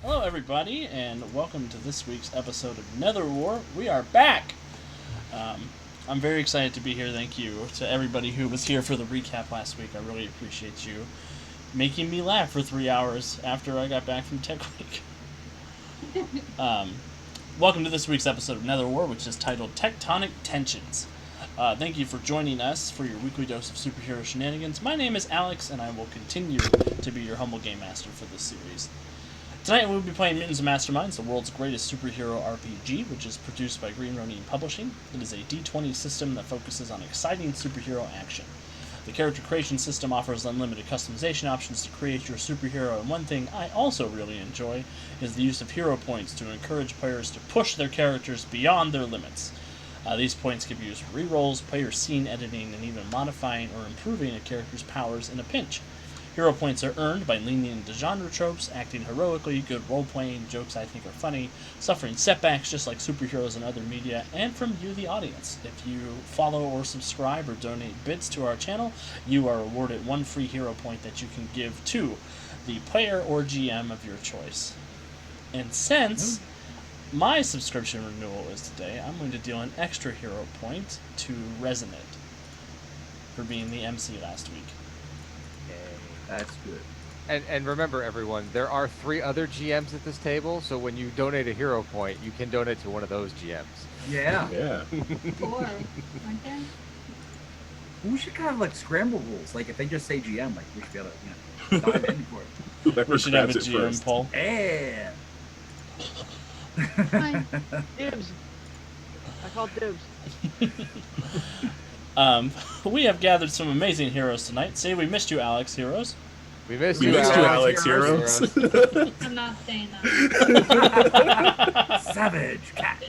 Hello, everybody, and welcome to this week's episode of Netherwar. We are back! I'm very excited to be here. Thank you to everybody who was here for the recap last week. I really appreciate you making me laugh for 3 hours after I got back from Tech Week. Welcome to this week's episode of Netherwar, which is titled Tectonic Tensions. Thank you for joining us for your weekly dose of superhero shenanigans. My name is Alex, and I will continue to be your humble game master for this series. Tonight we'll be playing Mutants and Masterminds, the world's greatest superhero RPG, which is produced by Green Ronin Publishing. It is a D20 system that focuses on exciting superhero action. The character creation system offers unlimited customization options to create your superhero, and one thing I also really enjoy is the use of hero points to encourage players to push their characters beyond their limits. These points can be used for rerolls, player scene editing, and even modifying or improving a character's powers in a pinch. Hero points are earned by leaning into genre tropes, acting heroically, good role-playing, jokes I think are funny, suffering setbacks just like superheroes in other media, and from you, the audience. If you follow or subscribe or donate bits to our channel, you are awarded one free hero point that you can give to the player or GM of your choice. And since my subscription renewal is today, I'm going to deal an extra hero point to Resonant for being the MC last week. That's good. And remember, everyone, there are 3 other GMs at this table, so when you donate a hero point, you can donate to one of those GMs. Yeah. Yeah. 4, aren't there? We should kind of like scramble rules. Like if they just say GM, like we should be able to, dive in for it. Whoever We should have a grabs it GM first. poll. Yeah. Fine. Dibs. I call dibs. We have gathered some amazing heroes tonight. Say we missed you, Alex, heroes. We missed We you, missed you, Alex. Alex Heroes. I'm not saying that. Savage cat.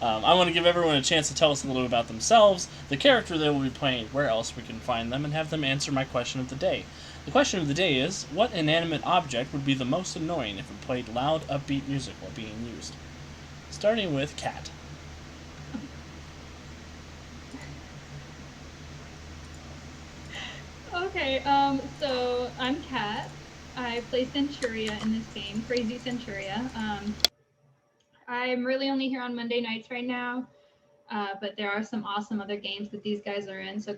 I want to give everyone a chance to tell us a little bit about themselves, the character they will be playing, where else we can find them, and have them answer my question of the day. The question of the day is, what inanimate object would be the most annoying if it played loud, upbeat music while being used? Starting with Cat. Okay, so I'm Kat. I play Centuria in this game, Crazy Centuria. I'm really only here on Monday nights right now, but there are some awesome other games that these guys are in, so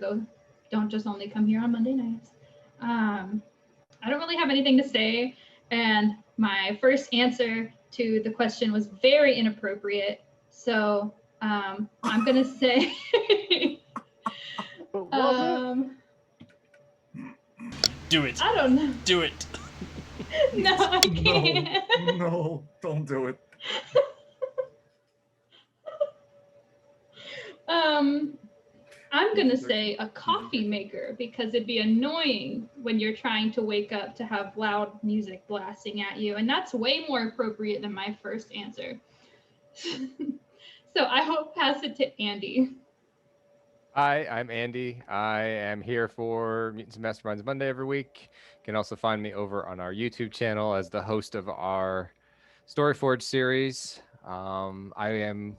don't just only come here on Monday nights. I don't really have anything to say, and my first answer to the question was very inappropriate, so I'm gonna say But was it? Do it. I don't know. Do it. No, I can't. No, don't do it. I'm gonna say a coffee maker because it'd be annoying when you're trying to wake up to have loud music blasting at you, and that's way more appropriate than my first answer. So I will pass it to Andy. Hi, I'm Andy. I am here for Mutants and Masterminds Monday every week. You can also find me over on our YouTube channel as the host of our Storyforge series. I am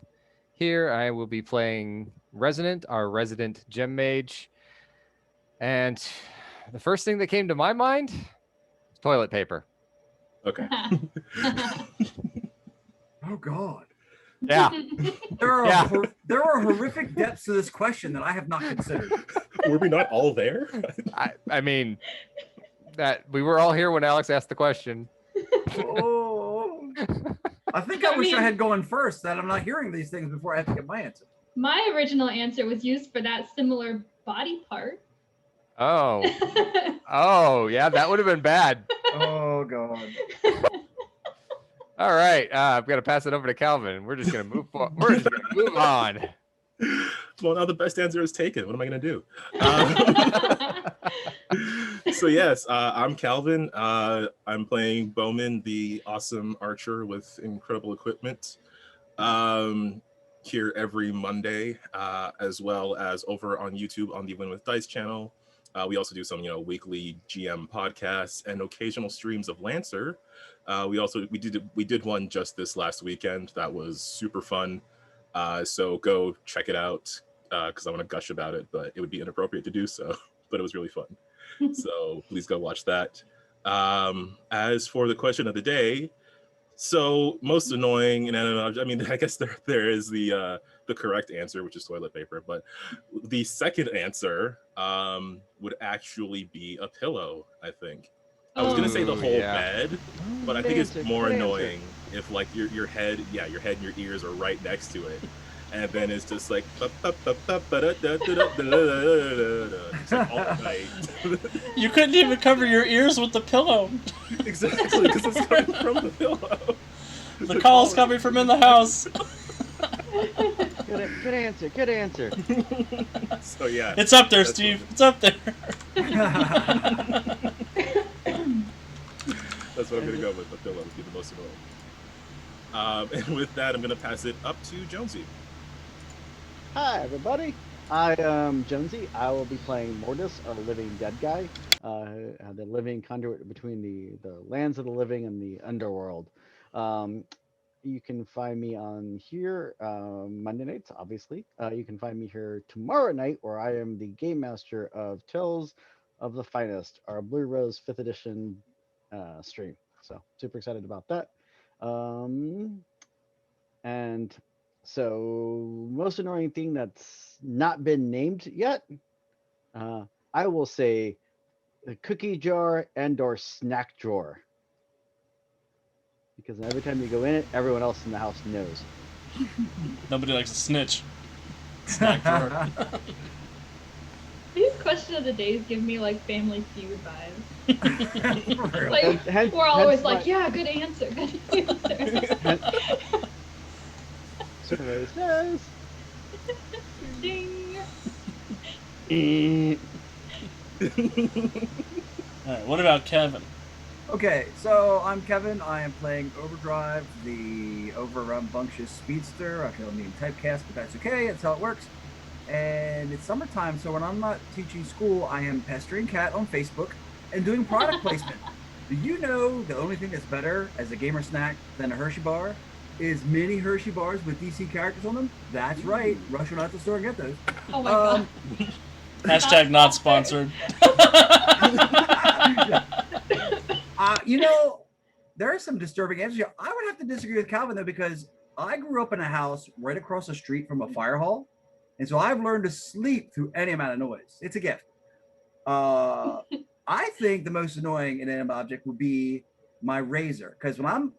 here. I will be playing Resonant, our resident gem mage. And the first thing that came to my mind is toilet paper. Okay. Oh God. Yeah. There Yeah. are horrific depths to this question that I have not considered. Were we not all there? I mean, that we were all here when Alex asked the question. Oh. I think I wish I had gone first. That I'm not hearing these things before I have to get my answer. My original answer was used for that similar body part. Oh. Oh, yeah, that would have been bad. Oh God. All right, I've got to pass it over to Calvin. We're just gonna move forward. We're just gonna move on. Well, now the best answer is taken. What am I going to do? So yes, I'm Calvin. I'm playing Bowman, the awesome archer with incredible equipment. Here every Monday, as well as over on YouTube on the Win with Dice channel. We also do some, weekly GM podcasts and occasional streams of Lancer. We did one just this last weekend that was super fun. So go check it out because I want to gush about it, but it would be inappropriate to do so. But it was really fun. So please go watch that. As for the question of the day, so most annoying, and I mean, I guess there is the correct answer, which is toilet paper, but the second answer would actually be a pillow, I think. I was gonna say the Ooh, whole yeah. bed, but I Good think answer, it's more good answer. annoying if like your head and your ears are right next to it, and then it's just like it's like all night. You couldn't even cover your ears with the pillow. Exactly, because it's coming from the pillow. The call's coming from in the house. Good answer. Good answer. So yeah, It's up there, that's Steve. what- It's up there. That's what I'm gonna go with. The pillow would be the most annoying. And with that, I'm gonna pass it up to Jonesy. Hi, everybody. I am Jonesy. I will be playing Mortis, a living dead guy, the living conduit between the lands of the living and the underworld. You can find me on here Monday nights, obviously. You can find me here tomorrow night, where I am the game master of Tales of the Finest, our Blue Rose 5th edition stream. So super excited about that. And so most annoying thing that's not been named yet, I will say the cookie jar and/or snack drawer. Because every time you go in it, everyone else in the house knows. Nobody likes a snitch. Snack drawer. These question of the days give me like Family Feud vibes. For real. Like Hence- we're always hence like, my- yeah, good answer, good answer. Survey says. Ding. Eh. Alright, what about Kevin? Okay, so I'm Kevin. I am playing Overdrive, the over-rambunctious speedster. I feel I'm being typecast, but that's okay. That's how it works. And it's summertime, so when I'm not teaching school, I am pestering Kat on Facebook and doing product placement. Do you know the only thing that's better as a gamer snack than a Hershey bar is mini Hershey bars with DC characters on them? That's right. Rush on out the store and get those. Oh my god. Hashtag not sponsored. You know, there are some disturbing answers here. I would have to disagree with Calvin, though, because I grew up in a house right across the street from a fire hall. And so I've learned to sleep through any amount of noise. It's a gift. I think the most annoying inanimate object would be my razor. Because when I'm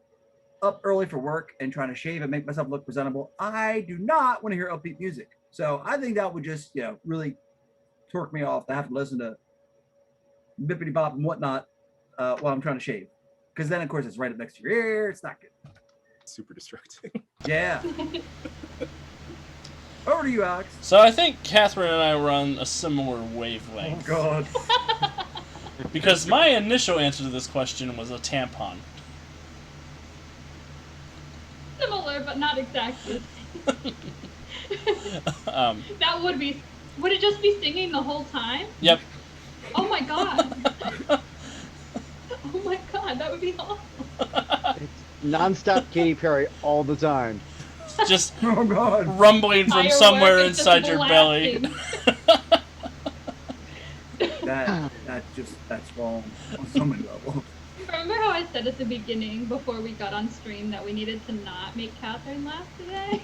up early for work and trying to shave and make myself look presentable, I do not want to hear upbeat music. So I think that would just, really torque me off to have to listen to bippity bop and whatnot while I'm trying to shave. Because then, of course, it's right up next to your ear. It's not good. Super distracting. Yeah. Over to you, Alex. So I think Catherine and I run a similar wavelength. God. Because my initial answer to this question was a tampon. Similar, but not exactly. That would be. Would it just be singing the whole time? Yep. Oh my god. Oh my god, that would be awful. It's nonstop Katy Perry all the time. Just Oh, God. rumbling from Firework somewhere is just inside your belly. blasting. That's wrong on so many levels. Remember how I said at the beginning, before we got on stream, that we needed to not make Catherine laugh today?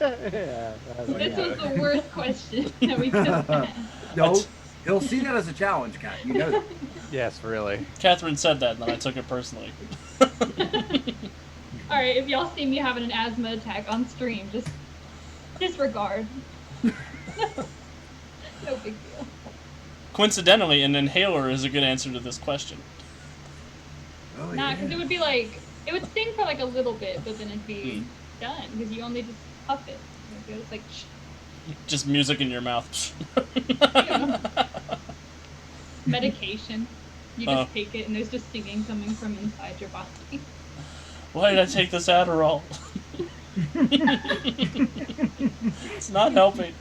Yeah, This was the worst question that we could have had. No, he'll see that as a challenge, Kat. You know that. Yes, really. Catherine said that, and then I took it personally. Alright, if y'all see me having an asthma attack on stream, just disregard. No big deal. Coincidentally, an inhaler is a good answer to this question. Oh, Nah, yeah. because it would be like, it would sting for like a little bit, but then it'd be done, because you only just puff it. It's like, shh. Just music in your mouth. Medication. You just take it, and there's just singing coming from inside your body. Why did I take this Adderall? It's not helping.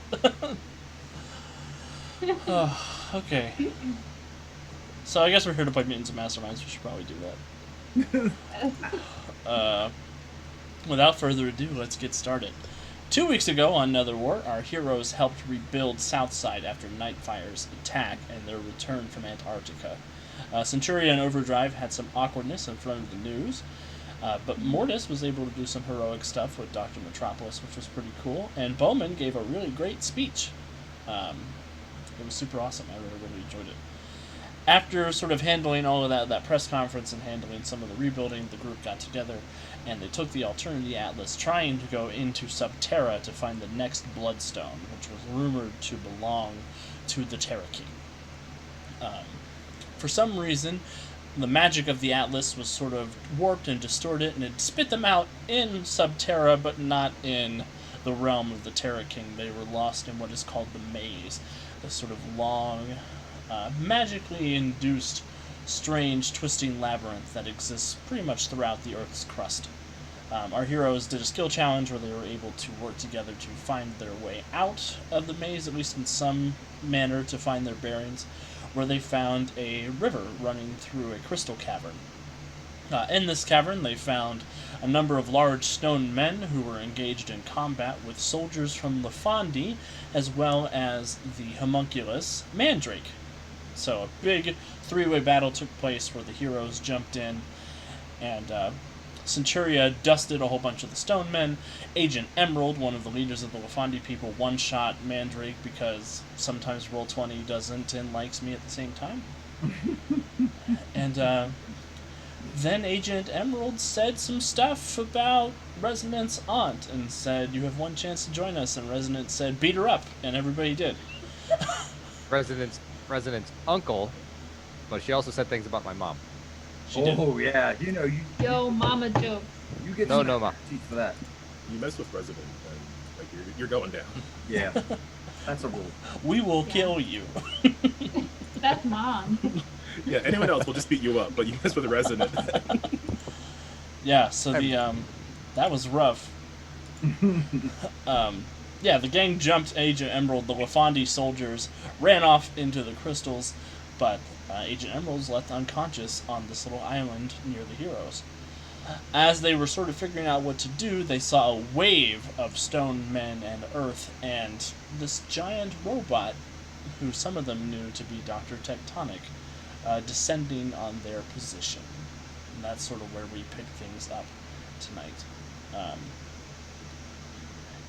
Oh, okay. So I guess we're here to play Mutants and Masterminds. We should probably do that. Without further ado, let's get started. 2 weeks ago on Netherwar, our heroes helped rebuild Southside after Nightfire's attack and their return from Antarctica. Centuria and Overdrive had some awkwardness in front of the news, but Mortis was able to do some heroic stuff with Dr. Metropolis, which was pretty cool. And Bowman gave a really great speech. It was super awesome. I really enjoyed it. After sort of handling all of that press conference and handling some of the rebuilding, the group got together and they took the Alternity Atlas, trying to go into Subterra to find the next Bloodstone, which was rumored to belong to the Terra King. For some reason, the magic of the Atlas was sort of warped and distorted, and it spit them out in Subterra, but not in the realm of the Terra King. They were lost in what is called the Maze, this sort of long, magically induced, strange, twisting labyrinth that exists pretty much throughout the Earth's crust. Our heroes did a skill challenge where they were able to work together to find their way out of the maze, at least in some manner, to find their bearings, where they found a river running through a crystal cavern. In this cavern, they found a number of large stone men who were engaged in combat with soldiers from Lefandi, as well as the homunculus Mandrake. So a big three-way battle took place where the heroes jumped in, and Centuria dusted a whole bunch of the stone men. Agent Emerald, one of the leaders of the Lefandi people, one-shot Mandrake because sometimes Roll20 doesn't and likes me at the same time. And then Agent Emerald said some stuff about Resonant's aunt and said, "You have one chance to join us," and Resonant said, "Beat her up," and everybody did. Resonant's uncle, but she also said things about my mom. She did. Oh yeah, you know Yo, mama joke. you get No, some no, Ma. teeth for that. You mess with Resident, and like you're going down. Yeah, that's a rule. We will Yeah. kill you. That's mom. Yeah, anyone else will just beat you up, but you mess with Resident. Yeah, so that was rough. Yeah, the gang jumped Agent Emerald. The Lefandi soldiers ran off into the crystals, but Agent Emerald's left unconscious on this little island near the heroes. As they were sort of figuring out what to do, they saw a wave of stone men and earth, and this giant robot, who some of them knew to be Doctor Tectonic, descending on their position. And that's sort of where we pick things up tonight.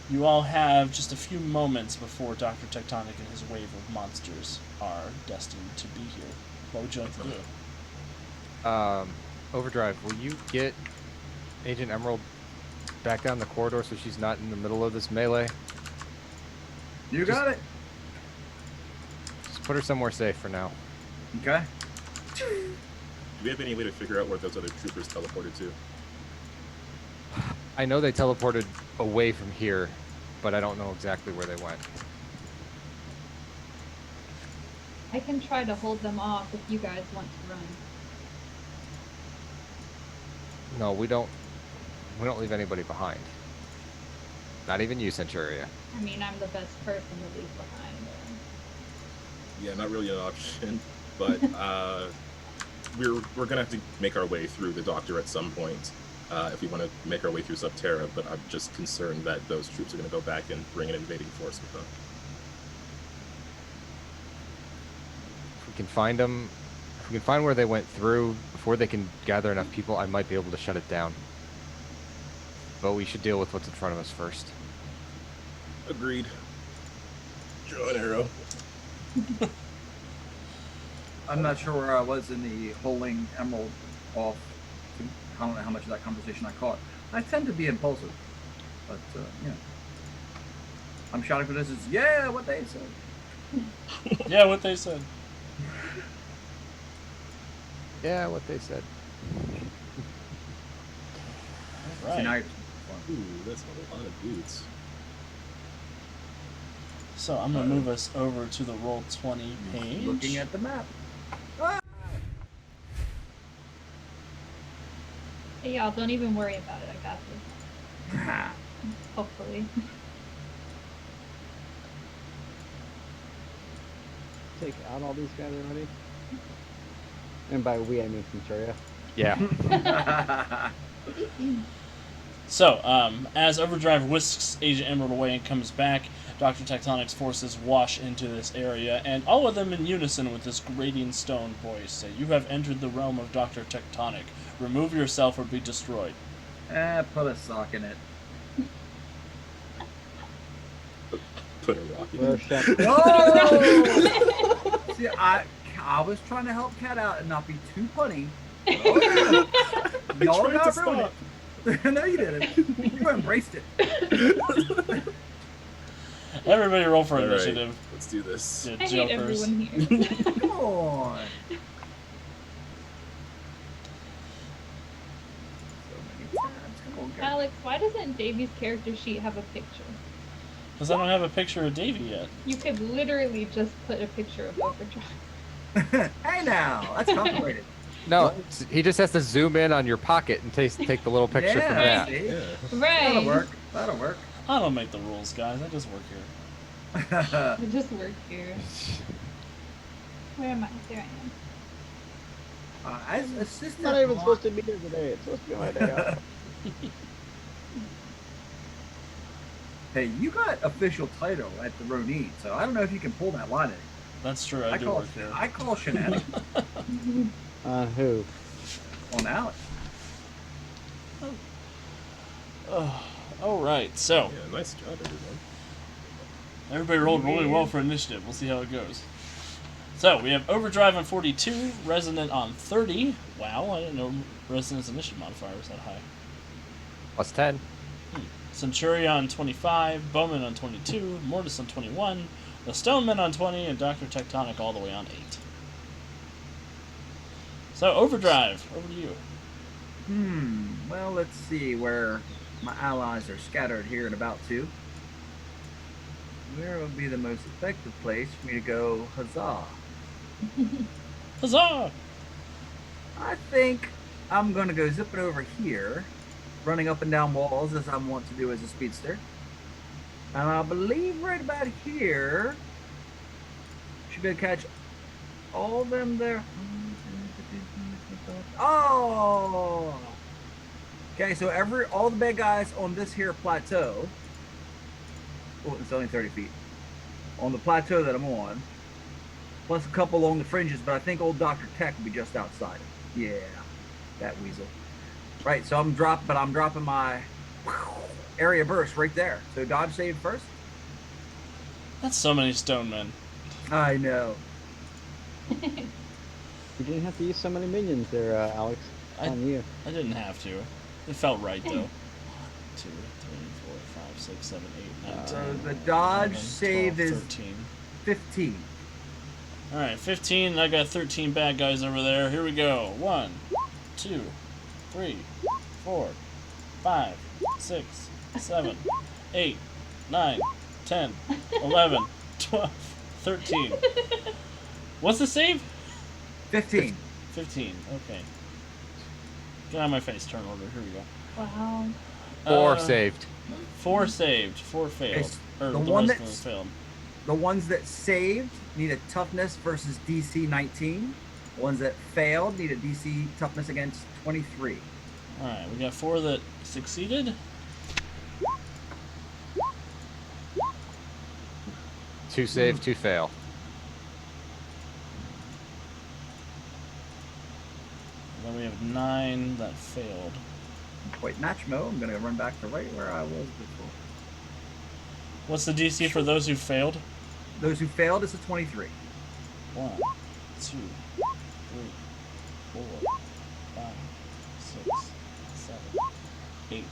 You all have just a few moments before Doctor Tectonic and his wave of monsters are destined to be here. What would you like to do? Overdrive, will you get Agent Emerald back down the corridor so she's not in the middle of this melee? You got it. Just put her somewhere safe for now. Okay. Do we have any way to figure out where those other troopers teleported to? I know they teleported away from here, but I don't know exactly where they went. I can try to hold them off if you guys want to run. No, we don't leave anybody behind. Not even you, Centuria. I mean, I'm the best person to leave behind. Yeah, not really an option, but we're gonna have to make our way through the Doctor at some point if we want to make our way through Subterra. But I'm just concerned that those troops are gonna go back and bring an invading force with them. If we can find them, if we can find where they went through before they can gather enough people, I might be able to shut it down. But we should deal with what's in front of us first. Agreed. Draw an arrow. I'm not sure where I was in the holding Emerald off. I don't know how much of that conversation I caught. I tend to be impulsive, but you know, I'm shouting for this. Is yeah, what they said. Yeah, what they said. Yeah, what they said. Right. See, now you're- Ooh, that's a lot of boots. So I'm gonna move us over to the Roll20 page. Looking at the map. Hey, y'all, don't even worry about it. I got this. Hopefully. Take out all these guys already. And by we, I mean Centuria. Yeah. So, as Overdrive whisks Agent Emerald away and comes back, Doctor Tectonic's forces wash into this area, and all of them in unison with this grating stone voice say, "You have entered the realm of Doctor Tectonic. Remove yourself or be destroyed." Put a sock in it. Put a rock in Well, it. shut- Oh! See, I was trying to help Cat out and not be too punny. Oh, yeah. Y'all tried to got ruined it. No, you didn't. You embraced it. Everybody roll for All right, initiative. let's do this. You I hate jokers. everyone here. Come on. So many tabs. Come on, guys. Alex, why doesn't Davy's character sheet have a picture? Because I don't have a picture of Davy yet. You could literally just put a picture of Overdrive. Hey now, that's complicated. No, he just has to zoom in on your pocket and take the little picture from Yeah, that. see? Yeah. Right. That'll work. That'll work. I don't make the rules, guys. I just work here. I just work here. Where am I? There I am. As It's assistant, not even supposed to be here today. It's supposed to be my day off. Hey, you got official title at the Ronin, so I don't know if you can pull that line in. That's true. I do work here. I call shenanigans Who? on Alex. All right. So Yeah, nice job, everyone. everybody rolled really well for initiative. We'll see how it goes. So we have Overdrive on 42, Resonant on 30. Wow, I didn't know Resonant's initiative modifier was that high. Plus 10. Centurion on 25, Bowman on 22, Mortis on 21, the Stoneman on 20, and Doctor Tectonic all the way on 8. So Overdrive, over to you. Well, let's see where my allies are scattered here in about two. Where would be the most effective place for me to go huzzah? Huzzah! I think I'm going to go zipping over here, running up and down walls as I want to do as a speedster. And I believe right about here, should be able to catch all of them there. Oh! Okay, so all the bad guys on this here plateau, oh, it's only 30 feet, on the plateau that I'm on, plus a couple along the fringes, but I think old Dr. Tech will be just outside. Yeah, that weasel. Right, so I'm dropping my area burst right there. So dodge save first. That's so many Stonemen. I know. You didn't have to use so many minions there, Alex. I- On you. I didn't have to. It felt right though. 1, 2, 3, 4, 5, 6, 7, 8, 9, 10. So the dodge 11, save 12, is 13. 15. Alright, 15. I got 13 bad guys over there. Here we go. 1, 2, 3, 4, 5, 6, 7, 8, 9, 10, 11, 12, 13. What's the save? 15. 15. Okay. Get out of my face. Turn order. Here we go. Wow. 4 saved. 4 saved. 4 failed. It's Or the the one rest of them that's- failed. The ones that saved need a toughness versus DC 19. The ones that failed need a DC toughness against 23. Alright, we got 4 that succeeded. 2 save, 2 fail. Then we have 9 that failed. Quite Nachmo. I'm going to run back to right where I was before. What's the DC for those who failed? Those who failed is a 23. 1, 2, 3, 4, 5, 6, 7, 8,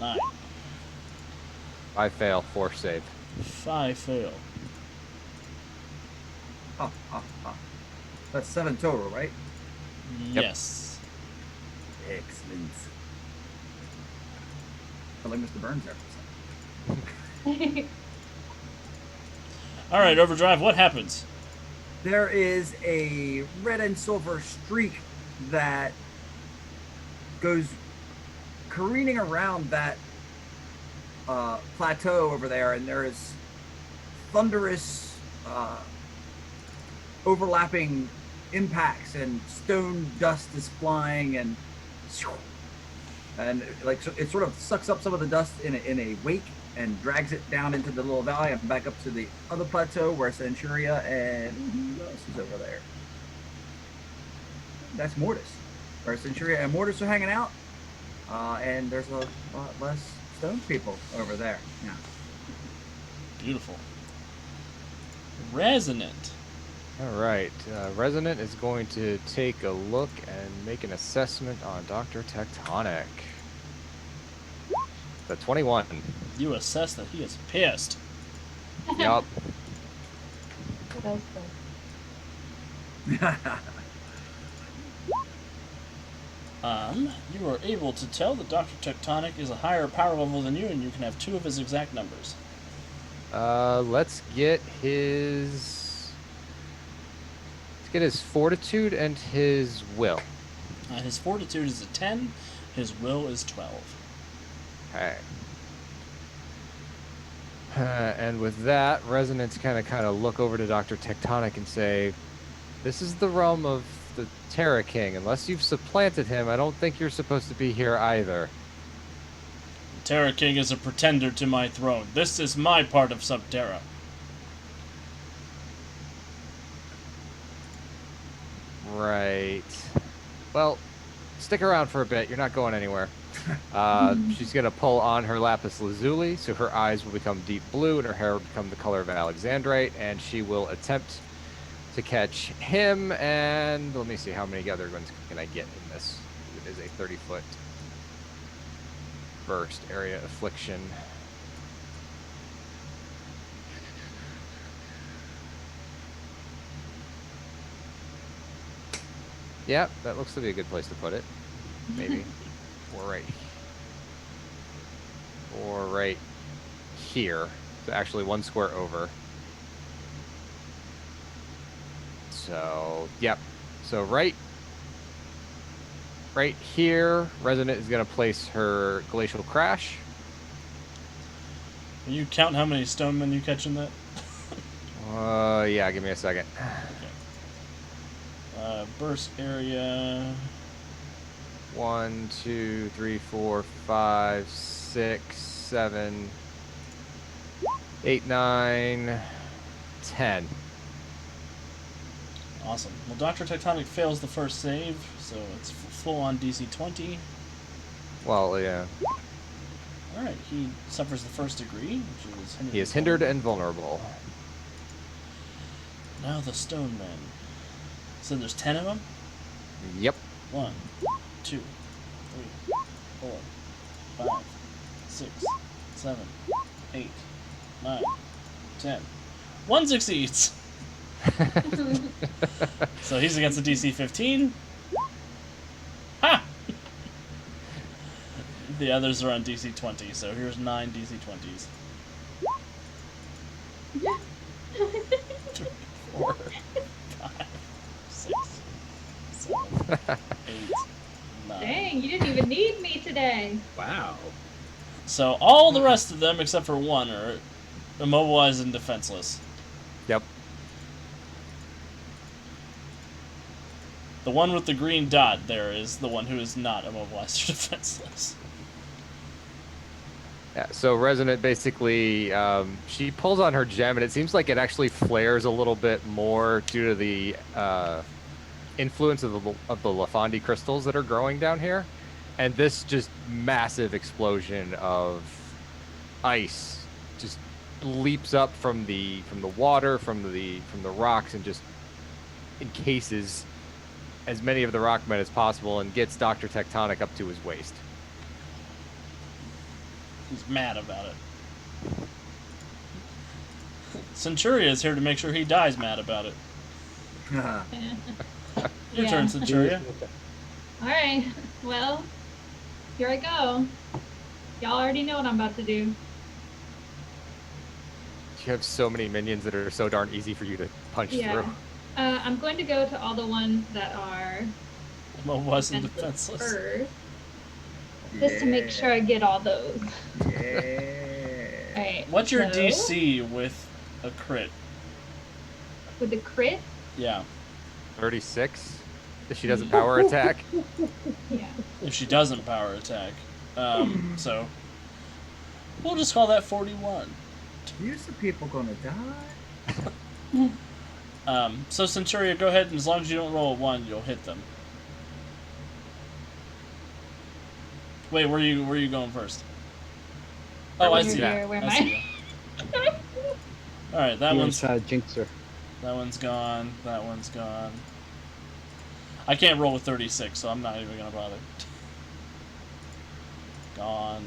9. 5 fail, 4 save. 5 fail. Ha, ha, ha. That's 7 total, right? Yes. Excellent. I like Mr. Burns there for a second. Alright, Overdrive, what happens? There is a red and silver streak that goes careening around that plateau over there, and there is thunderous overlapping impacts, and stone dust is flying, and and like so it sort of sucks up some of the dust in a wake and drags it down into the little valley and back up to the other plateau where Centuria and who else is over there? That's Mortis, where Centuria and Mortis are hanging out, and there's a lot less stone people over there now. Beautiful. Resonant. All right. Resonant is going to take a look and make an assessment on Doctor Tectonic. The 21. You assess that he is pissed. Yup. What else though? You are able to tell that Doctor Tectonic is a higher power level than you, and you can have 2 of his exact numbers. Let's get his fortitude and his will. His fortitude is a 10. His will is 12. Okay. And with that, Resonance kind of look over to Doctor Tectonic and say, "This is the realm of the Terra King. Unless you've supplanted him, I don't think you're supposed to be here either." Terra King is a pretender to my throne. This is my part of Subterra. Right. Well, stick around for a bit. You're not going anywhere. She's going to pull on her lapis lazuli, so her eyes will become deep blue and her hair will become the color of alexandrite, and she will attempt to catch him. And let me see, how many other ones can I get in this? It is a 30-foot burst area affliction. Yeah, that looks to be a good place to put it. Maybe. Or right here. So actually 1 square over. So, yep. So right here, Resonant is going to place her Glacial Crash. Can you count how many stonemen you catch in that? Yeah, give me a second. Okay. Burst area. 1, 2, 3, 4, 5, 6, 7, 8, 9, 10. Awesome. Well, Dr. Tectonic fails the first save, so it's full on DC 20. Well, yeah. Alright, he suffers the first degree, which is hindered. He is hindered and vulnerable. Now the stone men. So there's 10 of them? Yep. 1, 2, 3, 4, 5, 6, 7, 8, 9, 10. 1 succeeds! So he's against the DC 15. Ha! The others are on DC 20, so here's 9 DC 20s. 3, 4, 5, 6, 7, 8, 9. Dang, you didn't even need me today. Wow. So all the rest of them, except for 1, are immobilized and defenseless. Yep. The one with the green dot there is the one who is not immobilized or defenseless. Yeah, so Resonant basically, she pulls on her gem, and it seems like it actually flares a little bit more due to the influence of the Lafandi crystals that are growing down here. And this just massive explosion of ice just leaps up from the water, from the rocks, and just encases as many of the rockmen as possible and gets Dr. Tectonic up to his waist. He's mad about it. Centuria is here to make sure he dies mad about it. Your turn, Centuria. Alright, well, here I go. Y'all already know what I'm about to do. You have so many minions that are so darn easy for you to punch through. I'm going to go to all the ones that are Immobilized and defenseless. first, just to make sure I get all those. Yeah. Alright. What's your so, DC with a crit? With the crit? Yeah. 36? If she doesn't power attack. Yeah. If she doesn't power attack. So we'll just call that 41. Use the people gonna die. So Centuria, go ahead, and as long as you don't roll a 1, you'll hit them. Wait, where are you going first? Oh, I see. Where am I see. All right, that He one's trying to jinx her. that one's gone. That one's gone. I can't roll with 36, so I'm not even gonna bother. Gone.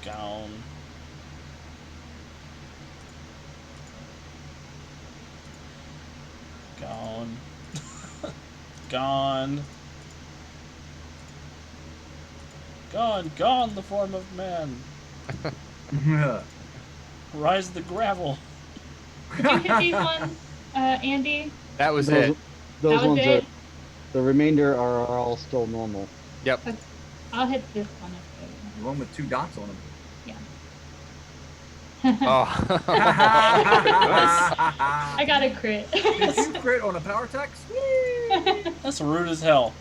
Gone. Gone. Gone. Gone. Gone, the form of man. Rise of the gravel. Did you hit these ones, Andy? That was Those, it. those That was ones it? are. The remainder are all still normal. Yep. I'll hit this one. The one with 2 dots on them. Oh. I got a crit. Did you crit on a power attack? Sweet. That's rude as hell.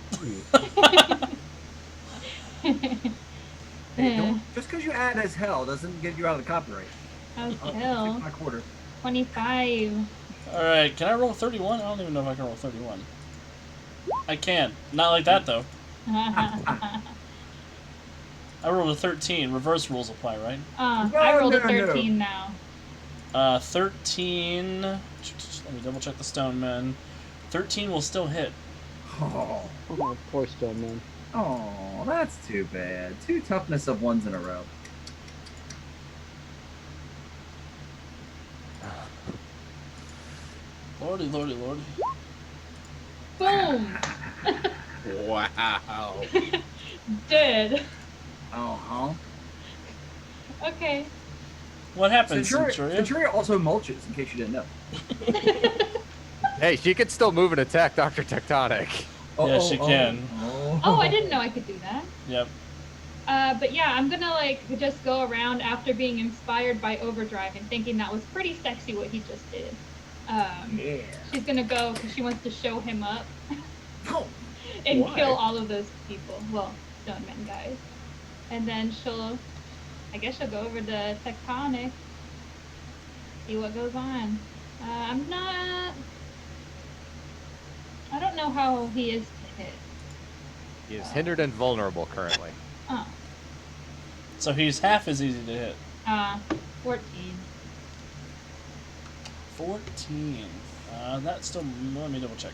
Hey, don't, just because you add as hell doesn't get you out of the copyright. How's I'll hell? take my quarter. 25. Alright, can I roll 31? I don't even know if I can roll 31. I can. Not like that, though. I rolled a 13. Reverse rules apply, right? I rolled a 13 now. 13... Let me double check the stone man. 13 will still hit. Oh, Oh, poor stone man. oh, that's too bad. 2 toughness of 1s in a row. Lordy, lordy, lordy. Boom! Wow. Dead. Uh-huh. Okay. What happened, Centuria, Centuria? Centuria also mulches, in case you didn't know. Hey, she could still move and attack Doctor Tectonic. Yeah, she can. Oh, I didn't know I could do that. Yep. But yeah, I'm gonna like just go around after being inspired by Overdrive and thinking that was pretty sexy what he just did. Yeah. She's gonna go because she wants to show him up Oh, and why? kill all of those people. Well, stone men guys. And then I guess she'll go over to Tectonic, see what goes on. I don't know how he is to hit. He is hindered and vulnerable currently. Oh, So he's half as easy to hit. 14. 14. That's still... Let me double check.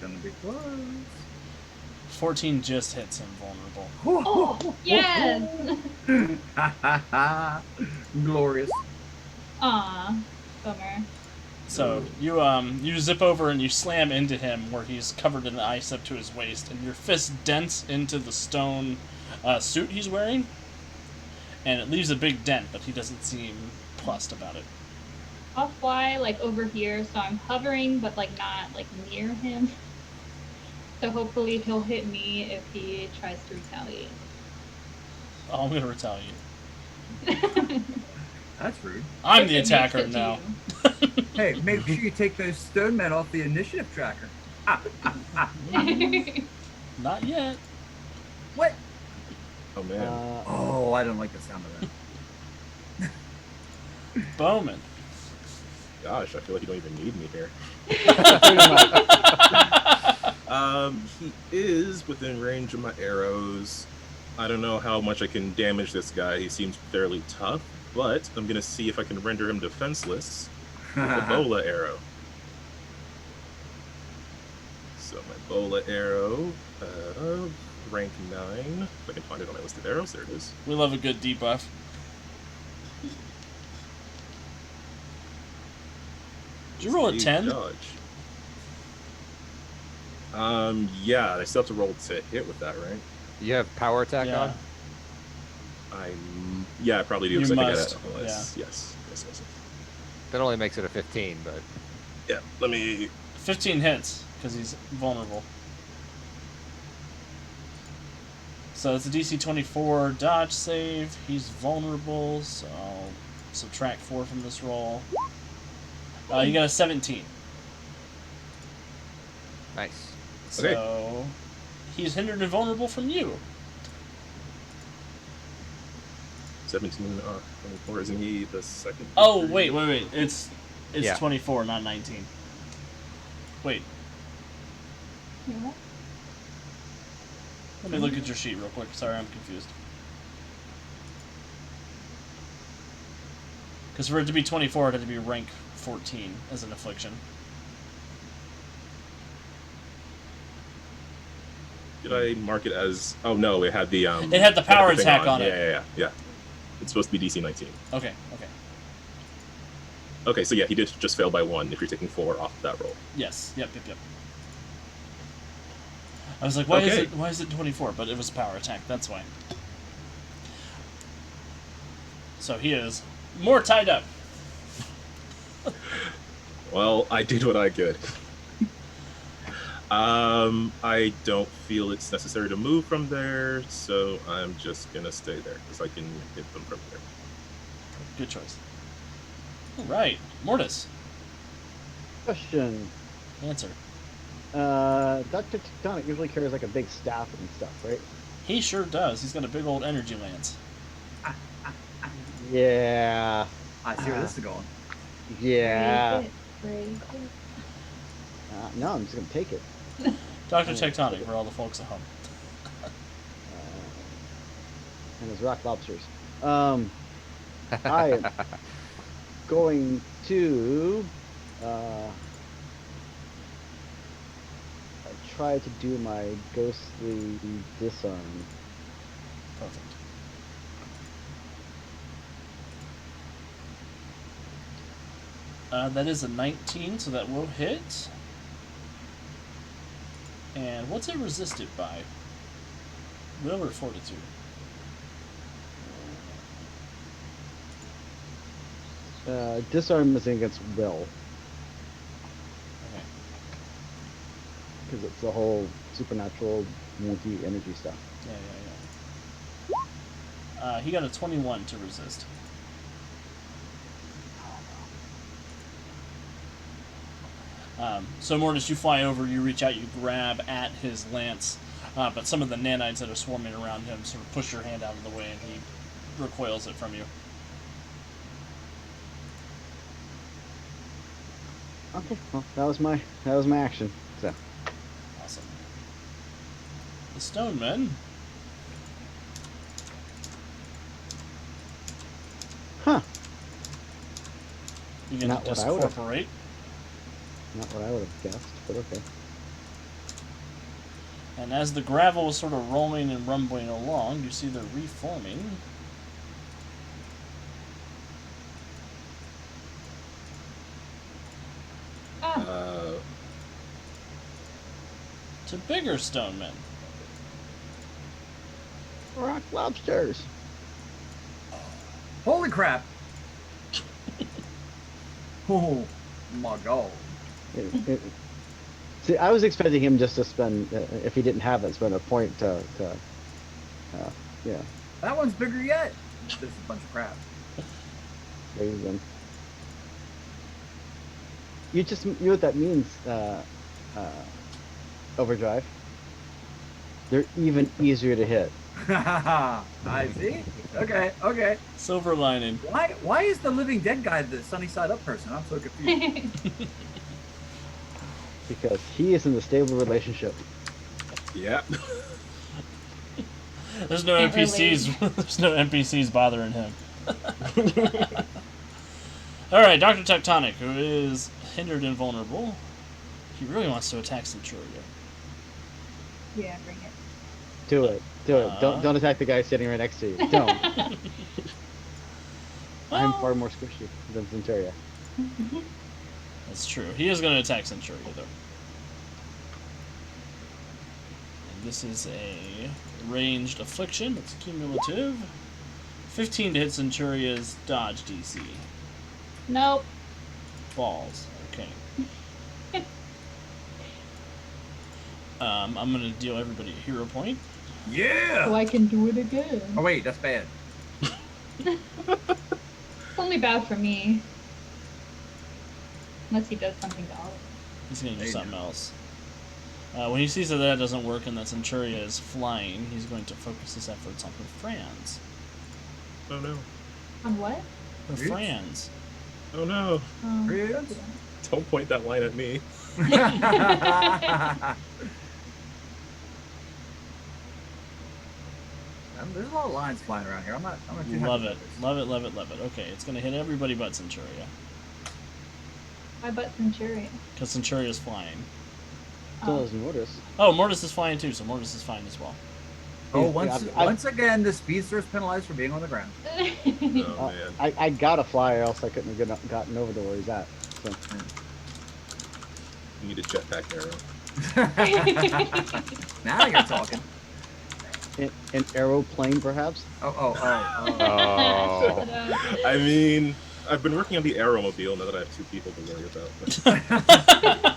Gonna be close. 14 just hits him vulnerable. Oh, yes! Glorious. Aw, bummer. So you zip over and you slam into him where he's covered in ice up to his waist, and your fist dents into the stone suit he's wearing, and it leaves a big dent, but he doesn't seem plussed about it. I'll fly like over here, so I'm hovering, but like not like near him. So hopefully he'll hit me if he tries to retaliate. Oh, I'm gonna retaliate. That's rude. I'm If the it makes attacker it to now. Hey, make sure you take those stone men off the initiative tracker. you. Not yet. What? Oh man. Oh, I don't like the sound of that. Bowman. Gosh, I feel like you don't even need me here. Pretty much. He is within range of my arrows. I don't know how much I can damage this guy. He seems fairly tough, but I'm gonna see if I can render him defenseless with a bola arrow. So my bola arrow, rank 9. If I can find it on my list of arrows, there it is. We love a good debuff. Did you roll a Save 10? Dodge. Yeah, I still have to roll to hit with that, right? You have power attack Yeah. I probably do. You 'cause I think I must, got it on the list. Yes. That only makes it a 15, but Yeah, let me. 15 hits, because he's vulnerable. So it's a DC 24 dodge save. He's vulnerable, so I'll subtract 4 from this roll. You got a 17. Nice. So he's hindered and vulnerable from you. 17 or 24. Isn't he the second? Oh, wait. It's Yeah. 24, not 19. Wait. You know what? Let me look at your sheet real quick. Sorry, I'm confused. Because for it to be 24, it had to be rank 14 as an affliction. Did I mark it as? Oh no, it had the It had the power thing attack on it. Yeah. It's supposed to be DC 19. Okay. Okay, so yeah, he did just fail by 1 if you're taking 4 off that roll. Yes. Yep. I was like, why is it 24? But it was power attack. That's why. So he is more tied up. Well, I did what I could. I don't feel it's necessary to move from there, so I'm just gonna stay there because I can hit them from here. Good choice. All right, Mortis. Question. Answer. Doctor Tectonic usually carries like a big staff and stuff, right? He sure does. He's got a big old energy lance. Yeah. I see where this is going. Yeah. Break it. No, I'm just gonna take it. Doctor Tectonic for all the folks at home. And his rock lobsters. I am going to try to do my ghostly disarm. Perfect. That is a 19, so that will hit. And what's it resisted by? Will or fortitude? Disarm is against will, Okay. because it's the whole supernatural multi energy stuff. Yeah. He got a 21 to resist. So Mortis, you fly over, you reach out, you grab at his lance, but some of the nanites that are swarming around him sort of push your hand out of the way, and he recoils it from you. Okay, well, that was my action. So Awesome. The Stoneman. huh, You get Not to what I would've- discorporate. not what I would have guessed, but okay. And as the gravel is sort of rolling and rumbling along, you see they're reforming. To bigger stonemen. Rock lobsters. Holy crap! Oh my god. See, I was expecting him just to spend, if he didn't have it, spend a point to yeah. That one's bigger yet. This is a bunch of crap. Raise them. You know what that means, Overdrive. They're even easier to hit. I see. Okay. Silver lining. Why is the living dead guy the sunny side up person? I'm so confused. Because he is in a stable relationship. Yeah. There's no Can't NPCs. There's no NPCs bothering him. All right, Doctor Tectonic, who is hindered and vulnerable, he really wants to attack Centuria. Yeah, bring it. Do it. Don't attack the guy sitting right next to you. Don't. I'm far more squishy than Centuria. That's true. He is going to attack Centuria, though. And this is a ranged affliction. It's cumulative. 15 to hit Centuria's dodge DC. Nope. Balls. Okay. I'm going to deal everybody a hero point. Yeah. So I can do it again. Oh wait, that's bad. It's only bad for me. Unless he does something to all of them. He's going to do There you something go. else. When he sees that that doesn't work and that Centuria is flying, he's going to focus his efforts on her Franz. Oh no. On what? Her Oops. Franz. Oh no. Really? Don't point that line at me. There's a lot of lines flying around here. I'm not too happy Love with it. this. Love it, love it, love it. Okay, it's going to hit everybody but Centuria. My butt Centurion. Because Centuria's flying. So does Mortis. Oh, Mortis is flying too, so Mortis is fine as well. Oh, Yeah, once again, the speedster is penalized for being on the ground. Oh man. I gotta fly, or else I couldn't have gotten over to where he's at. So You need a jetpack arrow. Now you're talking. an aeroplane, perhaps. Oh. Shut up. I mean, I've been working on the aeromobile now that I have 2 people to worry about.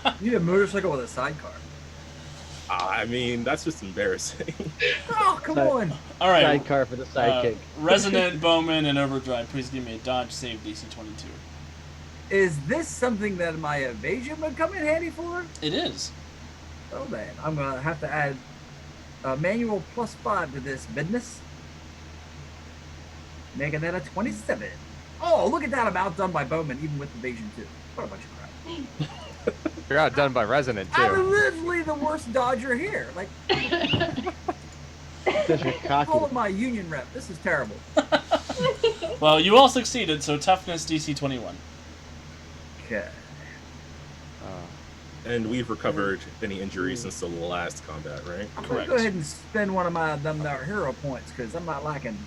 But, You need a motorcycle with a sidecar. I mean, that's just embarrassing. Oh, come Side- on. All right. Sidecar for the sidekick. Resonant, Bowman, and Overdrive, please give me a dodge save DC 22. Is this something that my evasion would come in handy for? It is. Oh man, I'm gonna have to add a manual +5 to this business, making that a 27. Oh, look at that! I'm outdone by Bowman, even with evasion too. What a bunch of crap! You're outdone by Resonant I'm too. literally the worst dodger here. Like, Because you're cocky. all of my union rep. This is terrible. Well, you all succeeded, so toughness DC 21. Okay. And we've recovered any injuries since the last combat, right? I'm Correct. gonna go ahead and spend one of my hero points because I'm not liking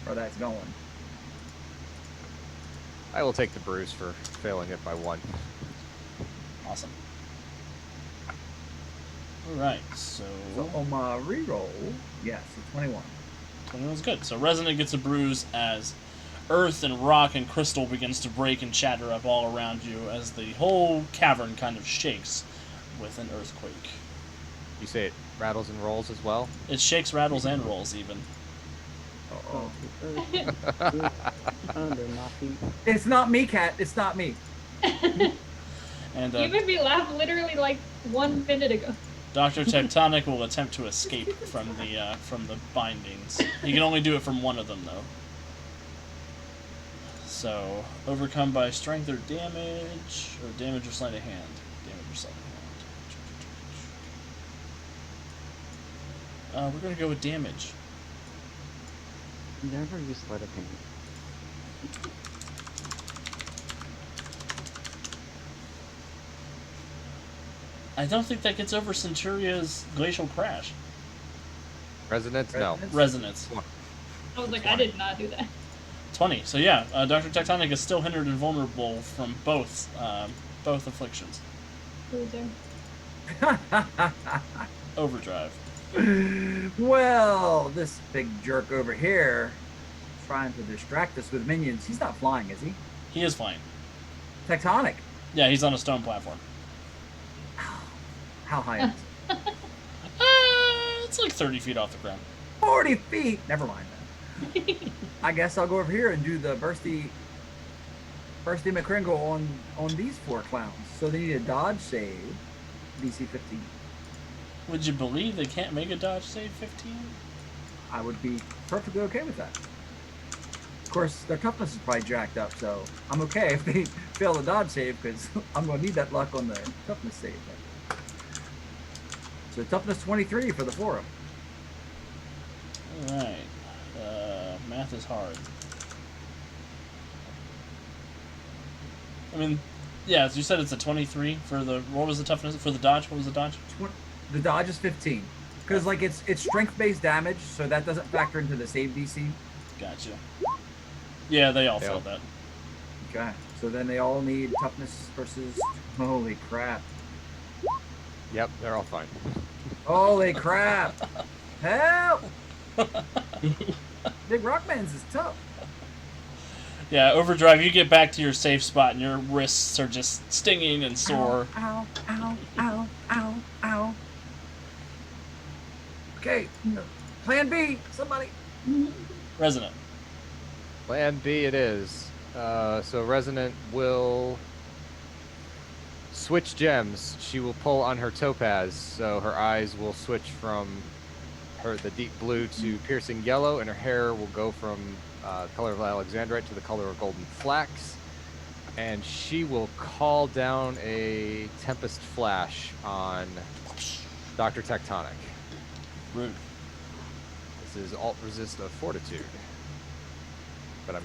where that's going. I will take the bruise for failing it by 1. Awesome. Alright, so So on my reroll, yes, a 21. 21's good. So Resonant gets a bruise as earth and rock and crystal begins to break and shatter up all around you as the whole cavern kind of shakes with an earthquake. You say it rattles and rolls as well? It shakes, rattles, and rolls even. Uh-oh. Under my feet. It's not me, Cat. It's not me. And You made me laugh literally like 1 minute ago. Dr. Tectonic will attempt to escape from the bindings. He can only do it from one of them, though. So, overcome by strength or damage or sleight of hand. Damage or sleight of hand. We're gonna go with damage. Never use sleight of hand. I don't think that gets over Centuria's glacial crash. Resonance? No. Resonance. I was like, I did not do that. 20. So yeah, Dr. Tectonic is still hindered and vulnerable from both afflictions. Loser. Overdrive. Well, this big jerk over here trying to distract us with minions. He's not flying, is he? He is flying. Tectonic. Yeah, he's on a stone platform. How high is it? It's like 30 feet off the ground. 40 feet. Never mind then. I guess I'll go over here and do the bursty McCringle on these 4 clowns. So they need a dodge save, DC 15. Would you believe they can't make a dodge save 15? I would be perfectly okay with that. Of course, their toughness is probably jacked up, so I'm okay if they fail the dodge save because I'm going to need that luck on the toughness save. So toughness 23 for the 4 of them. Alright. Math is hard. I mean, yeah, as you said, it's a 23 for the... What was the toughness? For the dodge? What was the dodge? The dodge is 15. Because like it's strength-based damage, so that doesn't factor into the save DC. Gotcha. Yeah, they all Yeah. failed that. Okay. So then they all need toughness versus... Holy crap. Yep, they're all fine. Holy crap! Help! Big Rockman's is tough. Yeah, Overdrive, you get back to your safe spot and your wrists are just stinging and sore. Ow, ow, ow, ow, ow. Okay, plan B, somebody. Resonant. Plan B it is. So Resonant will switch gems. She will pull on her topaz, so her eyes will switch from the deep blue to piercing yellow, and her hair will go from the color of alexandrite to the color of golden flax. And she will call down a Tempest Flash on Doctor Tectonic. Rude. This is alt resist of fortitude. But it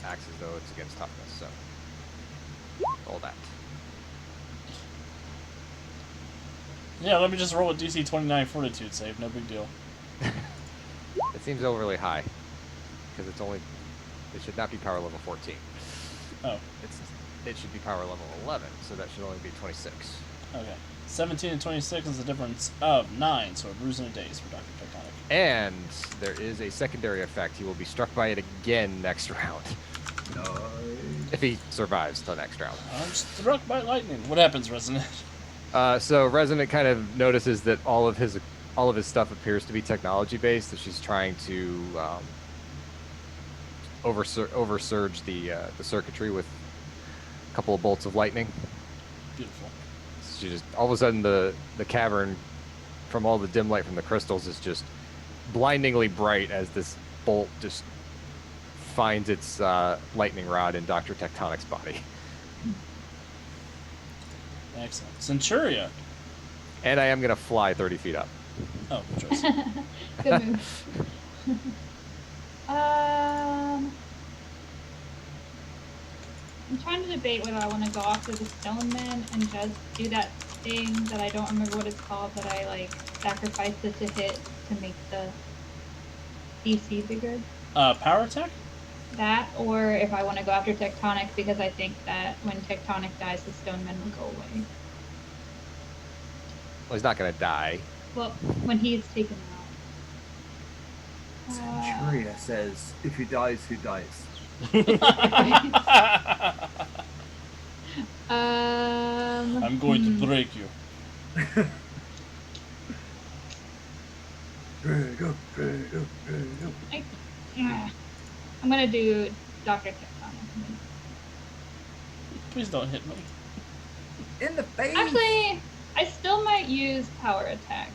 acts as though it's against toughness, so roll that. Yeah, let me just roll a DC 29 fortitude save. No big deal. It seems overly high because it should not be power level 14. Oh. It should be power level 11, so that should only be 26. Okay. 17 and 26 is a difference of 9, so a bruise and a daze for Dr. Tectonic. And there is a secondary effect. He will be struck by it again next round. Nice. If he survives the next round. I'm struck by lightning. What happens, Resonant? So Resonant kind of notices that all of his stuff appears to be technology based. That she's trying to oversurge the circuitry with a couple of bolts of lightning. Beautiful. She just all of a sudden the cavern from all the dim light from the crystals is just blindingly bright as this bolt just finds its lightning rod in Dr. Tectonic's body. Excellent. Centuria. And I am gonna fly 30 feet up. Oh, good choice. Good move. I'm trying to debate whether I want to go after the stone men and just do that thing that I don't remember what it's called, that I like sacrifice it to hit to make the DC bigger. Power attack? That, or if I want to go after Tectonic, because I think that when Tectonic dies, the stone men will go away. Well, he's not gonna die. Well, when he is taken out. Centuria says, if he dies, who dies? I'm going to break you. I'm gonna do Doctor Tectonic. Please don't hit me. In the face! Actually, I still might use power attack.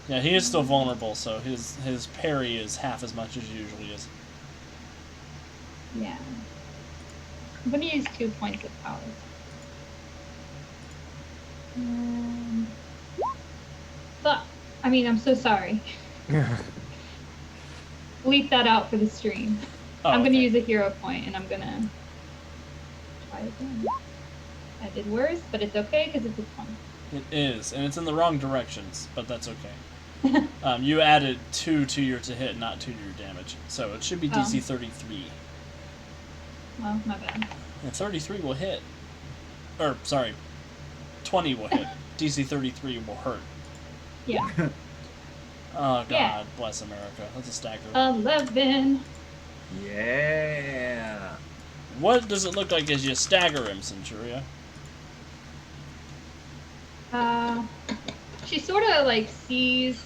Yeah, he is still vulnerable, so his parry is half as much as it usually is. Yeah. I'm gonna use 2 points of power. But, I mean, I'm so sorry. Bleep that out for the stream. Oh, I'm gonna okay. use a hero point, and I'm gonna try again. I did worse, but it's okay because it's a point. It is, and it's in the wrong directions, but that's okay. You added 2 to your to hit, not 2 to your damage, so it should be DC 33. Well, my bad. And 33 will hit. Or, sorry, 20 will hit. DC 33 will hurt. Yeah. Oh, God, Yeah. bless America. That's a stagger. 11. Yeah. What does it look like as you stagger him, Centuria? She sort of like sees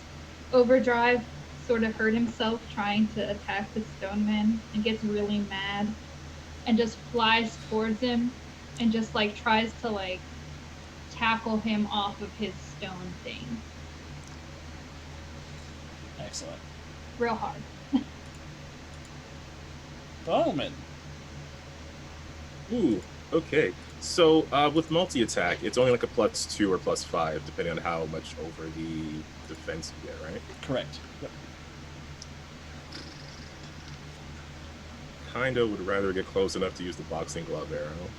Overdrive sort of hurt himself trying to attack the stone man and gets really mad and just flies towards him and just like tries to like tackle him off of his stone thing Excellent. real hard. Bowman. Ooh, okay. So with multi-attack, it's only like a +2 or +5, depending on how much over the defense you get, right? Correct. Yep. Kind of would rather get close enough to use the boxing glove arrow,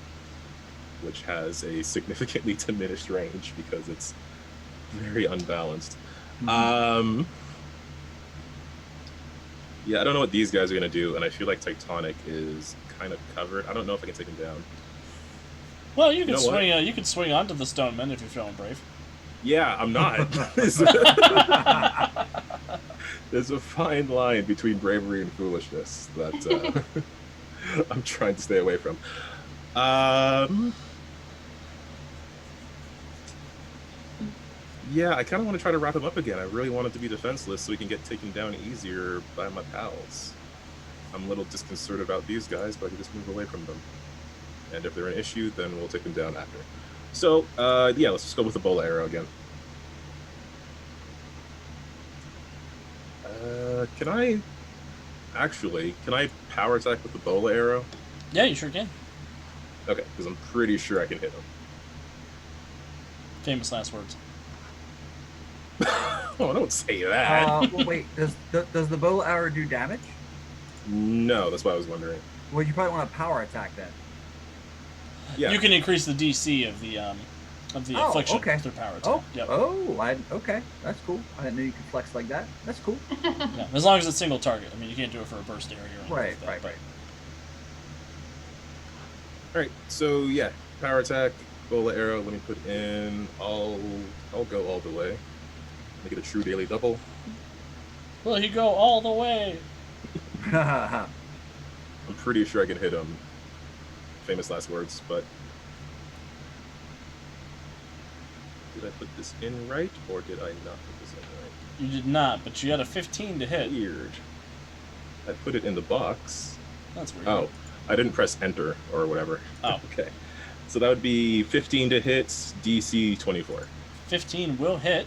which has a significantly diminished range because it's very unbalanced. Yeah, I don't know what these guys are going to do, and I feel like Tectonic is kind of covered. I don't know if I can take him down. Well, you could know what? swing. You could swing onto the stone men if you're feeling brave. Yeah, I'm not. There's a fine line between bravery and foolishness that I'm trying to stay away from. Yeah, I kind of want to try to wrap him up again. I really want him to be defenseless so he can get taken down easier by my pals. I'm a little disconcerted about these guys, but I can just move away from them. and if they're an issue, then we'll take them down after. So, yeah, let's just go with the bola arrow again. Can I power attack with the bola arrow? Yeah, you sure can. Okay, because I'm pretty sure I can hit him. Famous last words. Oh, don't say that. Well, wait, does the bola arrow do damage? No, that's what I was wondering. Well, you probably want to power attack then. Yeah. You can increase the DC of the affliction okay. through power attack. Oh, Yep. okay, that's cool. I didn't know you could flex like that. That's cool. Yeah, as long as it's single target. I mean, you can't do it for a burst area or anything Right, like that, right, but- right. All right, so yeah, power attack, bola arrow. Let me put in. I'll go all the way. Make it a true daily double. Will he go all the way? I'm pretty sure I can hit him. Famous last words, but did I put this in right, or did I not put this in right? You did not, but you had a 15 to hit. Weird. I put it in the box. That's weird. Oh, I didn't press enter or whatever. Oh. Okay. So that would be 15 to hit, DC 24. 15 will hit.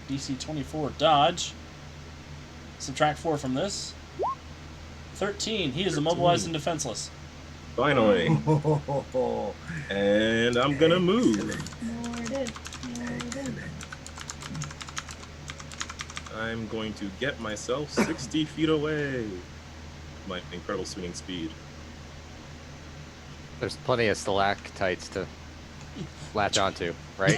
DC 24 dodge. Subtract 4 from this. 13. He is immobilized and defenseless. Finally. And I'm gonna move. Mordis. I'm going to get myself 60 feet away. My incredible swinging speed. There's plenty of stalactites to latch onto, right?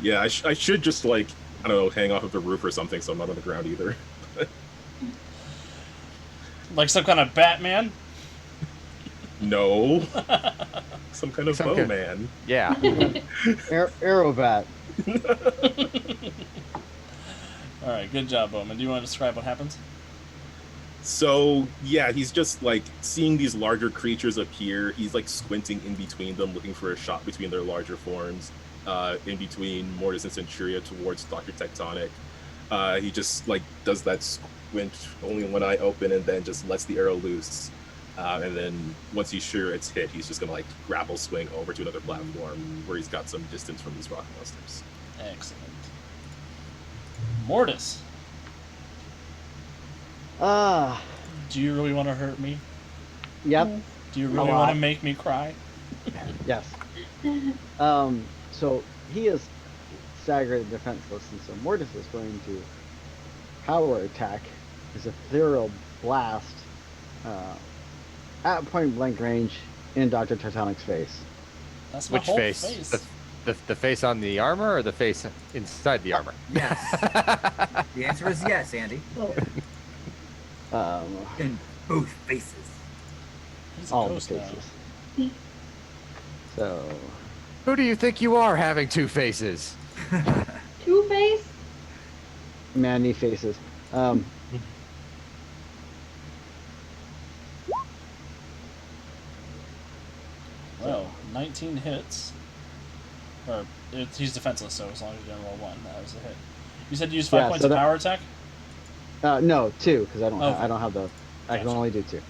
Yeah, I should just, like, I don't know, hang off of the roof or something so I'm not on the ground either. Like some kind of Batman? No. Some kind of Some kind- bowman. Yeah. Aerobat. Alright, good job, Bowman. Do you want to describe what happens? So, yeah, he's just, like, seeing these larger creatures appear. He's, like, squinting in between them, looking for a shot between their larger forms, in between Mortis and Centuria towards Doctor Tectonic. He just, like, does that squint, only one eye open, and then just lets the arrow loose. And then once he's sure it's hit, he's just going to, like, grapple swing over to another platform where he's got some distance from these rock monsters. Excellent. Mortis, do you really want to hurt me? Yep. Do you A really lot. want to make me cry? Yes. So he is staggered and defenseless, and so Mortis is going to power attack his ethereal blast at point blank range in Doctor Tectonic's face. That's my Which whole face? The face on the armor or the face inside the armor? Yes. The answer is yes, Andy. In both faces. He's a All the ghost now. faces. So Who do you think you are having two faces? Two-Face? many faces. Well, 19 hits. Or, he's defenseless, so as long as you don't roll 1, that was a hit. You said you used 5 Yeah, points so of that- power attack? No, 2, because I don't. Okay. I don't have the. I can Gotcha. only do 2.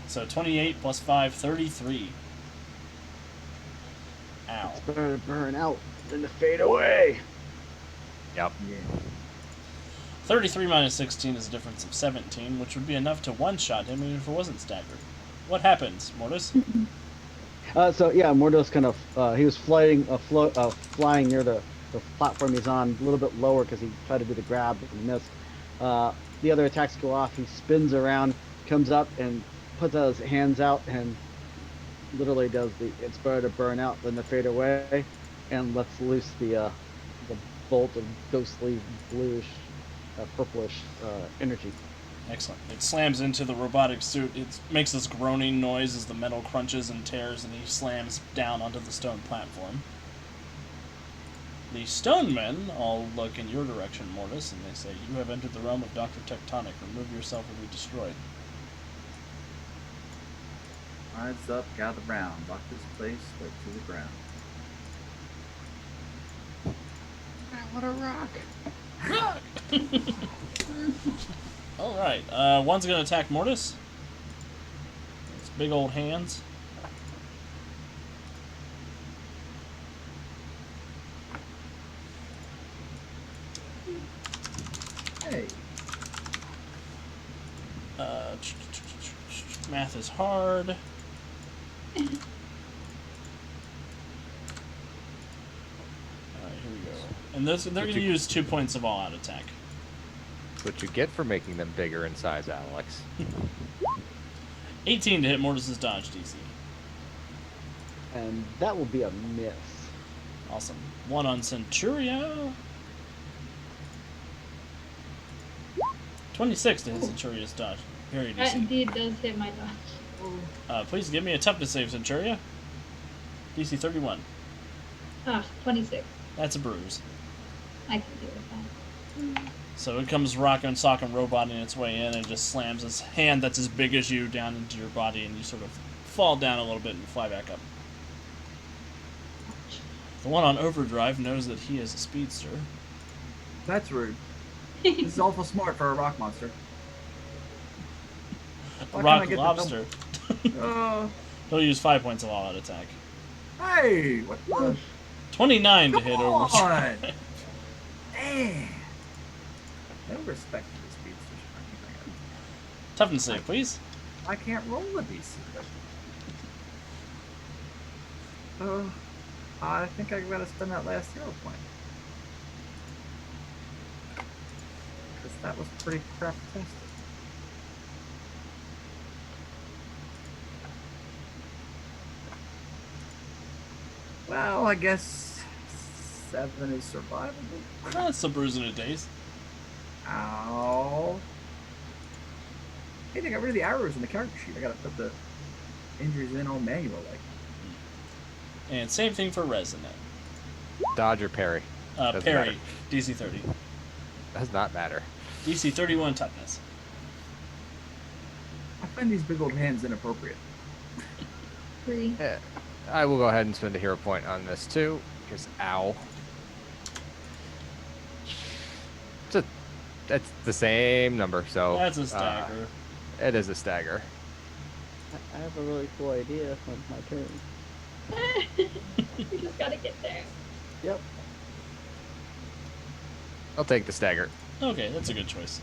So 28 plus 5, 33. Ow. It's better to burn out than to fade away. Yep. Yeah. 33 minus 16 is a difference of 17, which would be enough to one-shot him even if it wasn't staggered. What happens, Mortis? So yeah, Mordos kind of he was flying near the platform he's on, a little bit lower because he tried to do the grab but he missed. The other attacks go off. He spins around, comes up and puts his hands out and literally does the "it's better to burn out than to fade away," and lets loose the bolt of ghostly bluish, purplish energy. Excellent. It slams into the robotic suit. It makes this groaning noise as the metal crunches and tears, and he slams down onto the stone platform. The stone men all look in your direction, Mortis, and they say, "You have entered the realm of Doctor Tectonic. Remove yourself or be destroyed." Eyes up, gather round. Lock this place right to the ground. What a rock! All right. One's going to attack Mortis. It's big old hands. Okay. Math is hard. Alright, here we go. And they're going to use 2 points of all-out attack. That's what you get for making them bigger in size, Alex. 18 to hit Mortis' dodge DC. And that will be a miss. Awesome. 1 on Centuria. 26 to hit Centuria's dodge. Very That DC. indeed does hit my dodge. Please give me a toughness save, Centuria. DC 31. Ah, 26. That's a bruise. I can deal with that. So it comes rocking, socking, roboting its way in and just slams its hand that's as big as you down into your body, and you sort of fall down a little bit and fly back up. The one on overdrive knows that he is a speedster. That's rude. This is awful smart for a rock monster. Why can't I Rock get the lobster. He'll use 5 points of all-out attack. Hey, what the? 29 to Come hit on! overdrive. Damn. No respect for the speedsters. Toughness save, please. I can't roll a DC. I think I gotta spend that last hero point. Because that was pretty crap-tastic. Well, I guess 7 is survivable. That's a bruise in a daze. Ow. Hey, they got rid of the arrows in the character sheet. I gotta put the injuries in on manual like. And same thing for Resonant. Dodge or parry? Doesn't Parry, matter. DC 30. Does not matter. DC 31 toughness. I find these big old hands inappropriate. 3. Yeah, I will go ahead and spend a hero point on this too, because ow. That's the same number, so That's a stagger. it is a stagger. I have a really cool idea when it's my turn. We just gotta get there. Yep. I'll take the stagger. Okay, that's a good choice.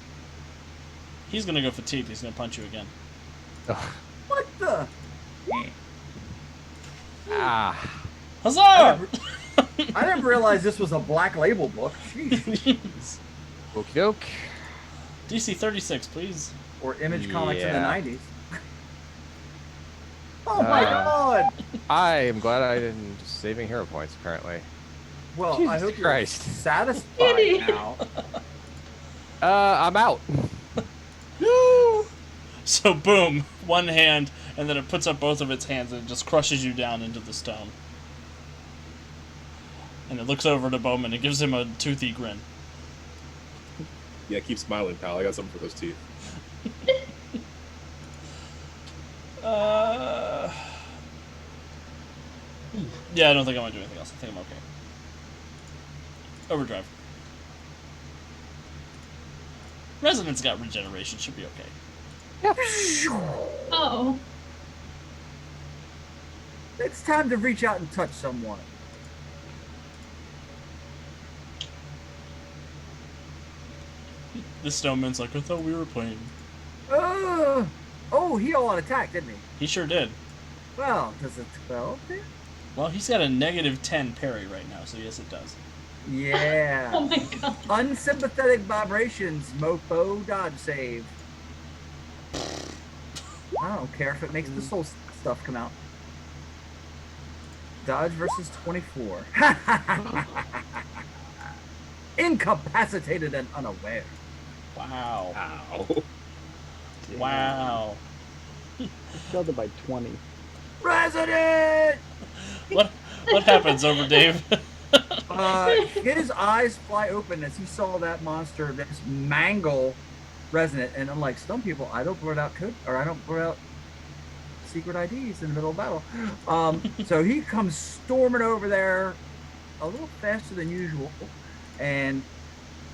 He's gonna go fatigued. He's gonna punch you again. Ugh. What the? Ah. Huzzah! I didn't realize this was a Black Label book. Jeez. Okie doke. DC 36, please. Or Image Comics in the Yeah. 90s. Oh my god! I am glad I didn't saving hero points, apparently. Well, I Jesus hope Christ. you're satisfied now. I'm out. So boom, one hand, and then it puts up both of its hands and it just crushes you down into the stone. And it looks over to Bowman and gives him a toothy grin. Yeah, keep smiling, pal. I got something for those teeth. Yeah, I don't think I want to do anything else. I think I'm okay. Overdrive. Resonance got regeneration. Should be okay. Oh. It's time to reach out and touch someone. This snowman's like, I thought we were playing. Oh, he all on attack, didn't he? He sure did. Well, does a 12 hit? Well, he's got a -10 parry right now, so yes, it does. Yeah. Oh my god. Unsympathetic vibrations, mofo, dodge save. I don't care if it makes the soul stuff come out. Dodge versus 24. Incapacitated and unaware. Wow. Ow. Wow. Killed it by 20. Resident! What happens over Dave? His eyes fly open as he saw that monster just mangle Resonant, and I'm like, some people, I don't blurt out code, or I don't blurt out secret IDs in the middle of battle. So he comes storming over there a little faster than usual, and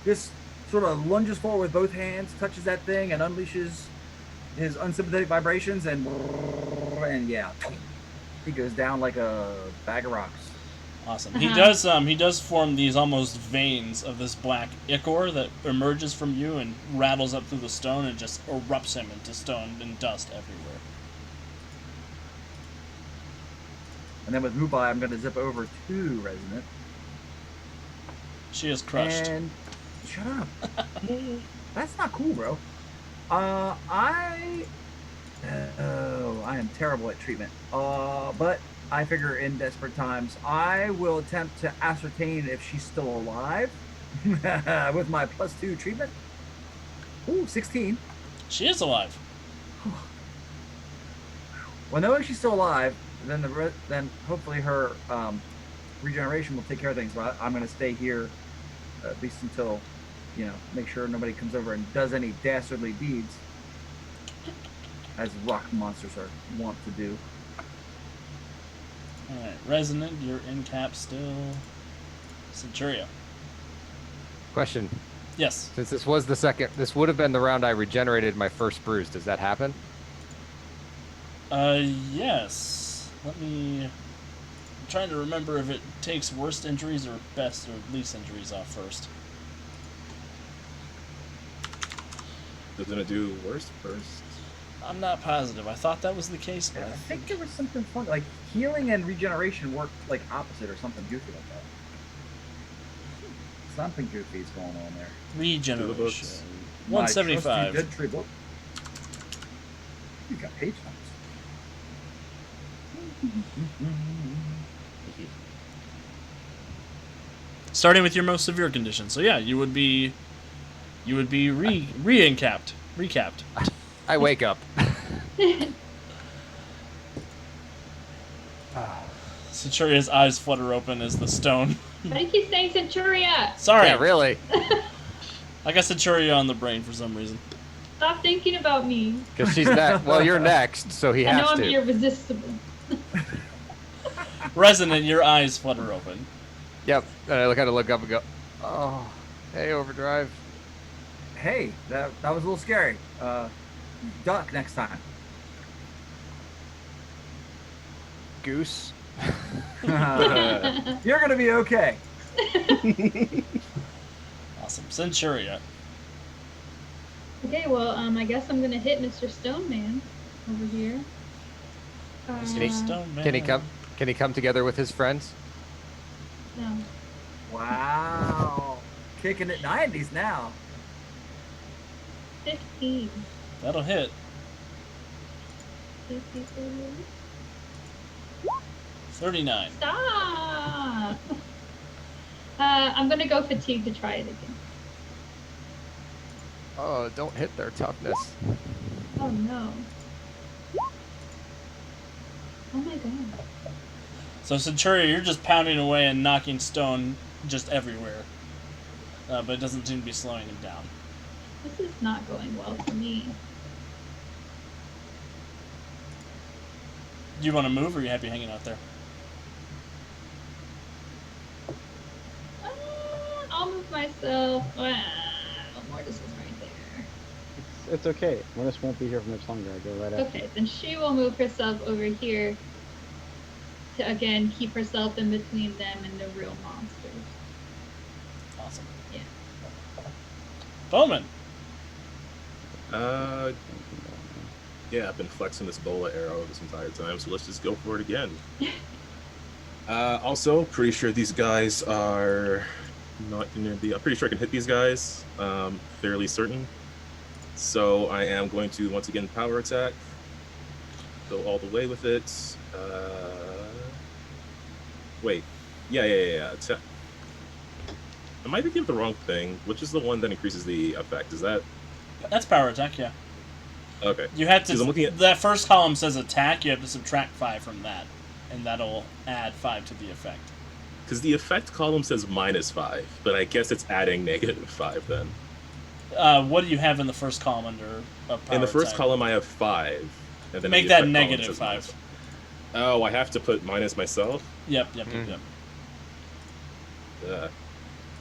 just sort of lunges forward with both hands, touches that thing, and unleashes his unsympathetic vibrations, and yeah, he goes down like a bag of rocks. Awesome. Uh-huh. He does form these almost veins of this black ichor that emerges from you and rattles up through the stone and just erupts him into stone and dust everywhere. And then with Mubai, I'm going to zip over to Resonant. She is crushed. And shut up. That's not cool, bro. I am terrible at treatment. But I figure in desperate times, I will attempt to ascertain if she's still alive with my +2 treatment. Ooh, 16. She is alive. Well, knowing she's still alive, then then hopefully her regeneration will take care of things. But I'm going to stay here at least until, make sure nobody comes over and does any dastardly deeds, as rock monsters are wont to do. Alright, Resonant, you're in cap still. Centuria. Question. Yes. Since this was this would have been the round I regenerated my first bruise. Does that happen? Yes. I'm trying to remember if it takes worst injuries or best or least injuries off first. Doesn't it do worst first? I'm not positive. I thought that was the case, but I think there was something fun, like healing and regeneration work like opposite or something goofy like that. Something goofy is going on there. Regeneration. My 175. trusty dead tree book. You got page numbers. Starting with your most severe condition. So yeah, you would be recapped. I wake up. Centuria's eyes flutter open as the stone. Why do you keep saying Centuria? Sorry. Yeah, really. I got Centuria on the brain for some reason. Stop thinking about me. Because she's next. Well, you're next, so he I has know I'm to. irresistible. Resonant, your eyes flutter open. Yep. And I kind of look up and go, "Oh, hey, Overdrive." Hey, that was a little scary. Duck next time. Goose. You're gonna be okay. Awesome. Centuria. Okay, well, I guess I'm gonna hit Mr. Stoneman over here. Stone Man. Can he come together with his friends? No. Wow. Kicking it 90s now. 15. That'll hit. 50, 39. Stop! I'm gonna go fatigue to try it again. Oh, don't hit their toughness. Oh no. Oh my god. So Centuria, you're just pounding away and knocking stone just everywhere. But it doesn't seem to be slowing him down. This is not going well for me. Do you want to move or are you happy hanging out there? I'll move myself. Mortis is right there. It's okay. Mortis won't be here for much longer. I go right after. Okay, then she will move herself over here to again keep herself in between them and the real monsters. Awesome. Yeah. Bowman. Yeah, I've been flexing this bola arrow this entire time, so let's just go for it again. Also, pretty sure these guys are not gonna be. I'm pretty sure I can hit these guys. Fairly certain. So I am going to once again power attack. Go all the way with it. Wait. Yeah. I might be thinking of the wrong thing. Which is the one that increases the effect? Is that? That's power attack, yeah. Okay. You have to. 'Cause I'm looking at- That first column says attack. You have to subtract 5 from that, and that'll add 5 to the effect. Because the effect column says -5, but I guess it's adding -5 then. What do you have in the first column under power In the first attack? column, I have 5. And then Make the that effect column negative says 5. Oh, I have to put minus myself? Yep. Yeah.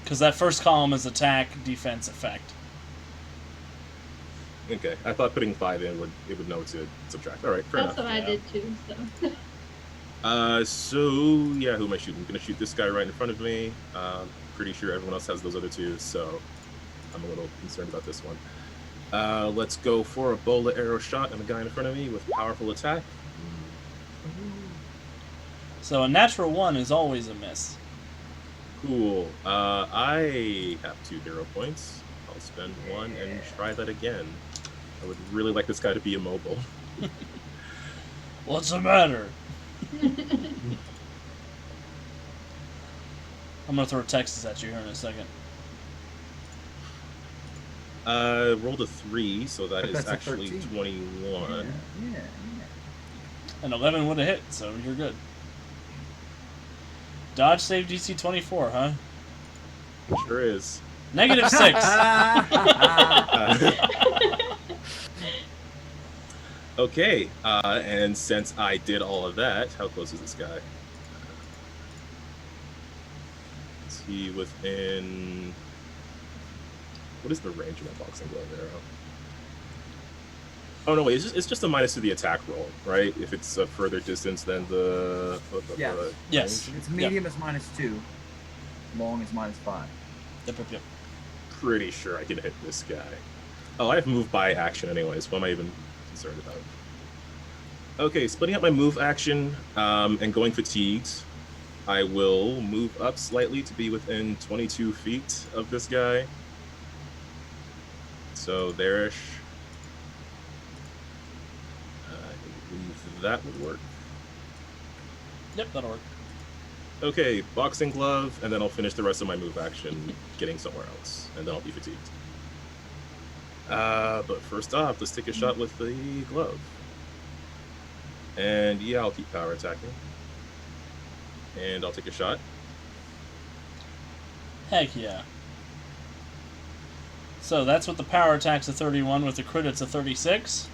Because that first column is attack, defense, effect. Okay, I thought putting 5 in would know to subtract. All right, fair That's enough. what I yeah. did too. So. So yeah, who am I shooting? I'm gonna shoot this guy right in front of me. Pretty sure everyone else has those other two, so I'm a little concerned about this one. Let's go for a bola arrow shot on the guy in front of me with powerful attack. So a natural 1 is always a miss. Cool. I have 2 hero points. I'll spend 1 and try that again. I would really like this guy to be immobile. What's the matter? I'm gonna throw Texas at you here in a second. Rolled a 3, so that But is that's a actually 13. 21. Yeah. An 11 would have hit, so you're good. Dodge save DC 24, huh? Sure is. -6. Okay, and since I did all of that, how close is this guy? Is he within... What is the range of my boxing glove arrow? Oh no, wait, it's just a minus to the attack roll, right? If it's a further distance than the... Yes. Yes. It's medium is -2. Long is -5. Yep. Pretty sure I can hit this guy. Oh, I have move by action anyways. What am I even concerned about? Okay, splitting up my move action and going fatigued, I will move up slightly to be within 22 feet of this guy. So there-ish. I believe that would work. Yep, that'll work. Okay, boxing glove, and then I'll finish the rest of my move action getting somewhere else, and then I'll be fatigued. But first off, let's take a shot with the glove. And yeah, I'll keep power attacking. And I'll take a shot. Heck yeah. So that's with the power attack's a 31, with the crit it's a 36.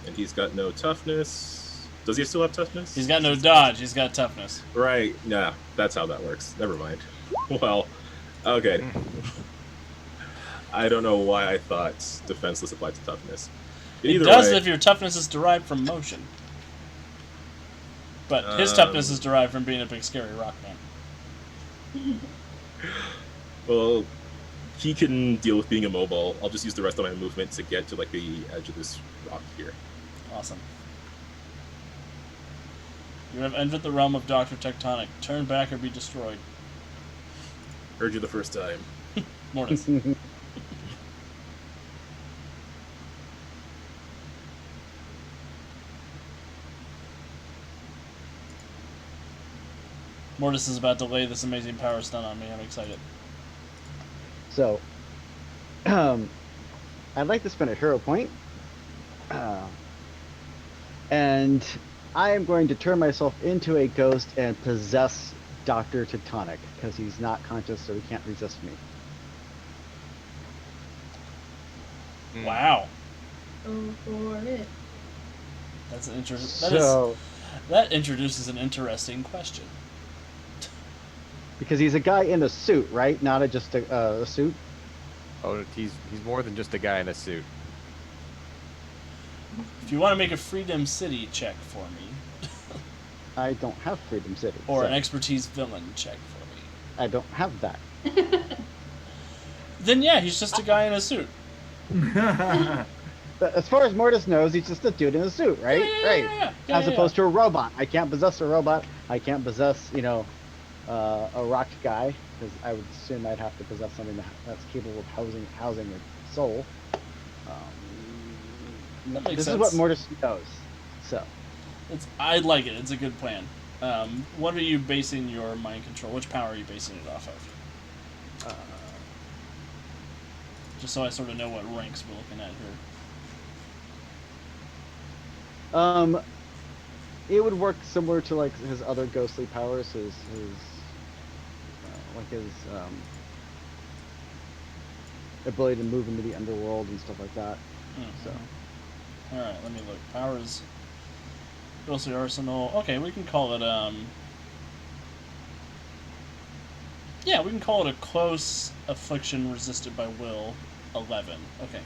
And he's got no toughness. Does he still have toughness? He's got no dodge, he's got toughness. Right, yeah, that's how that works. Never mind. Well, okay. I don't know why I thought defenseless applied to toughness. It does if your toughness is derived from motion. But his toughness is derived from being a big scary rock man. Well, he can deal with being immobile. I'll just use the rest of my movement to get to like the edge of this rock here. Awesome. You have entered the realm of Doctor Tectonic. Turn back or be destroyed. Heard you the first time. Mortis. Mortis is about to lay this amazing power stun on me. I'm excited. So, I'd like to spend a hero point, and I am going to turn myself into a ghost and possess Doctor Tectonic, because he's not conscious, so he can't resist me. Wow. Go for it. That's an interesting. So, That introduces an interesting question. because he's a guy in a suit, right? Not just a suit. Oh, he's more than just a guy in a suit. If you want to make a Freedom City check for me, I don't have Freedom City. or so an Expertise Villain check for me, I don't have that. then yeah, he's just a guy in a suit. But as far as Mortis knows, he's just a dude in a suit, right? Yeah, As opposed to a robot. I can't possess a robot. I can't possess, a rock guy, because I would assume I'd have to possess something that's capable of housing a soul. That makes This sense. is what Mortis knows. So, I like it. It's a good plan. What are you basing your mind control? Which power are you basing it off of? Just so I sort of know what ranks we're looking at here. it would work similar to like his other ghostly powers, his ability to move into the underworld and stuff like that. Mhm. So, All right, let me look. Powers, ghostly arsenal. Okay, we can call it yeah, we can call it a close affliction resisted by will 11. Okay.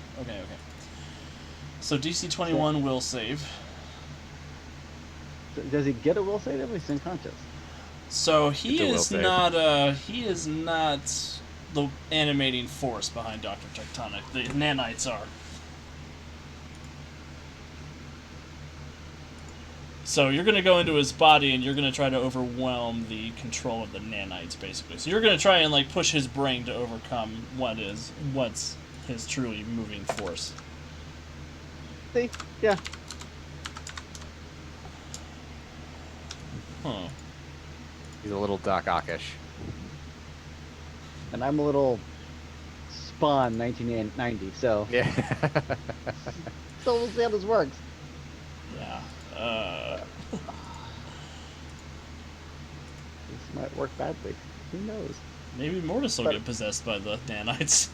So DC 21 will save. Does he get a will save if he's unconscious? So It's a will is save. not the animating force behind Doctor Tectonic. The nanites are. So you're gonna go into his body and you're gonna try to overwhelm the control of the nanites, basically. So you're gonna try and like push his brain to overcome what's his truly moving force. See? Yeah. Huh. He's a little Doc Ockish. And I'm a little Spawn 1990, so Yeah. we'll see how this works. Yeah. This might work badly. Who knows? Maybe Mortis will But- get possessed by the nanites.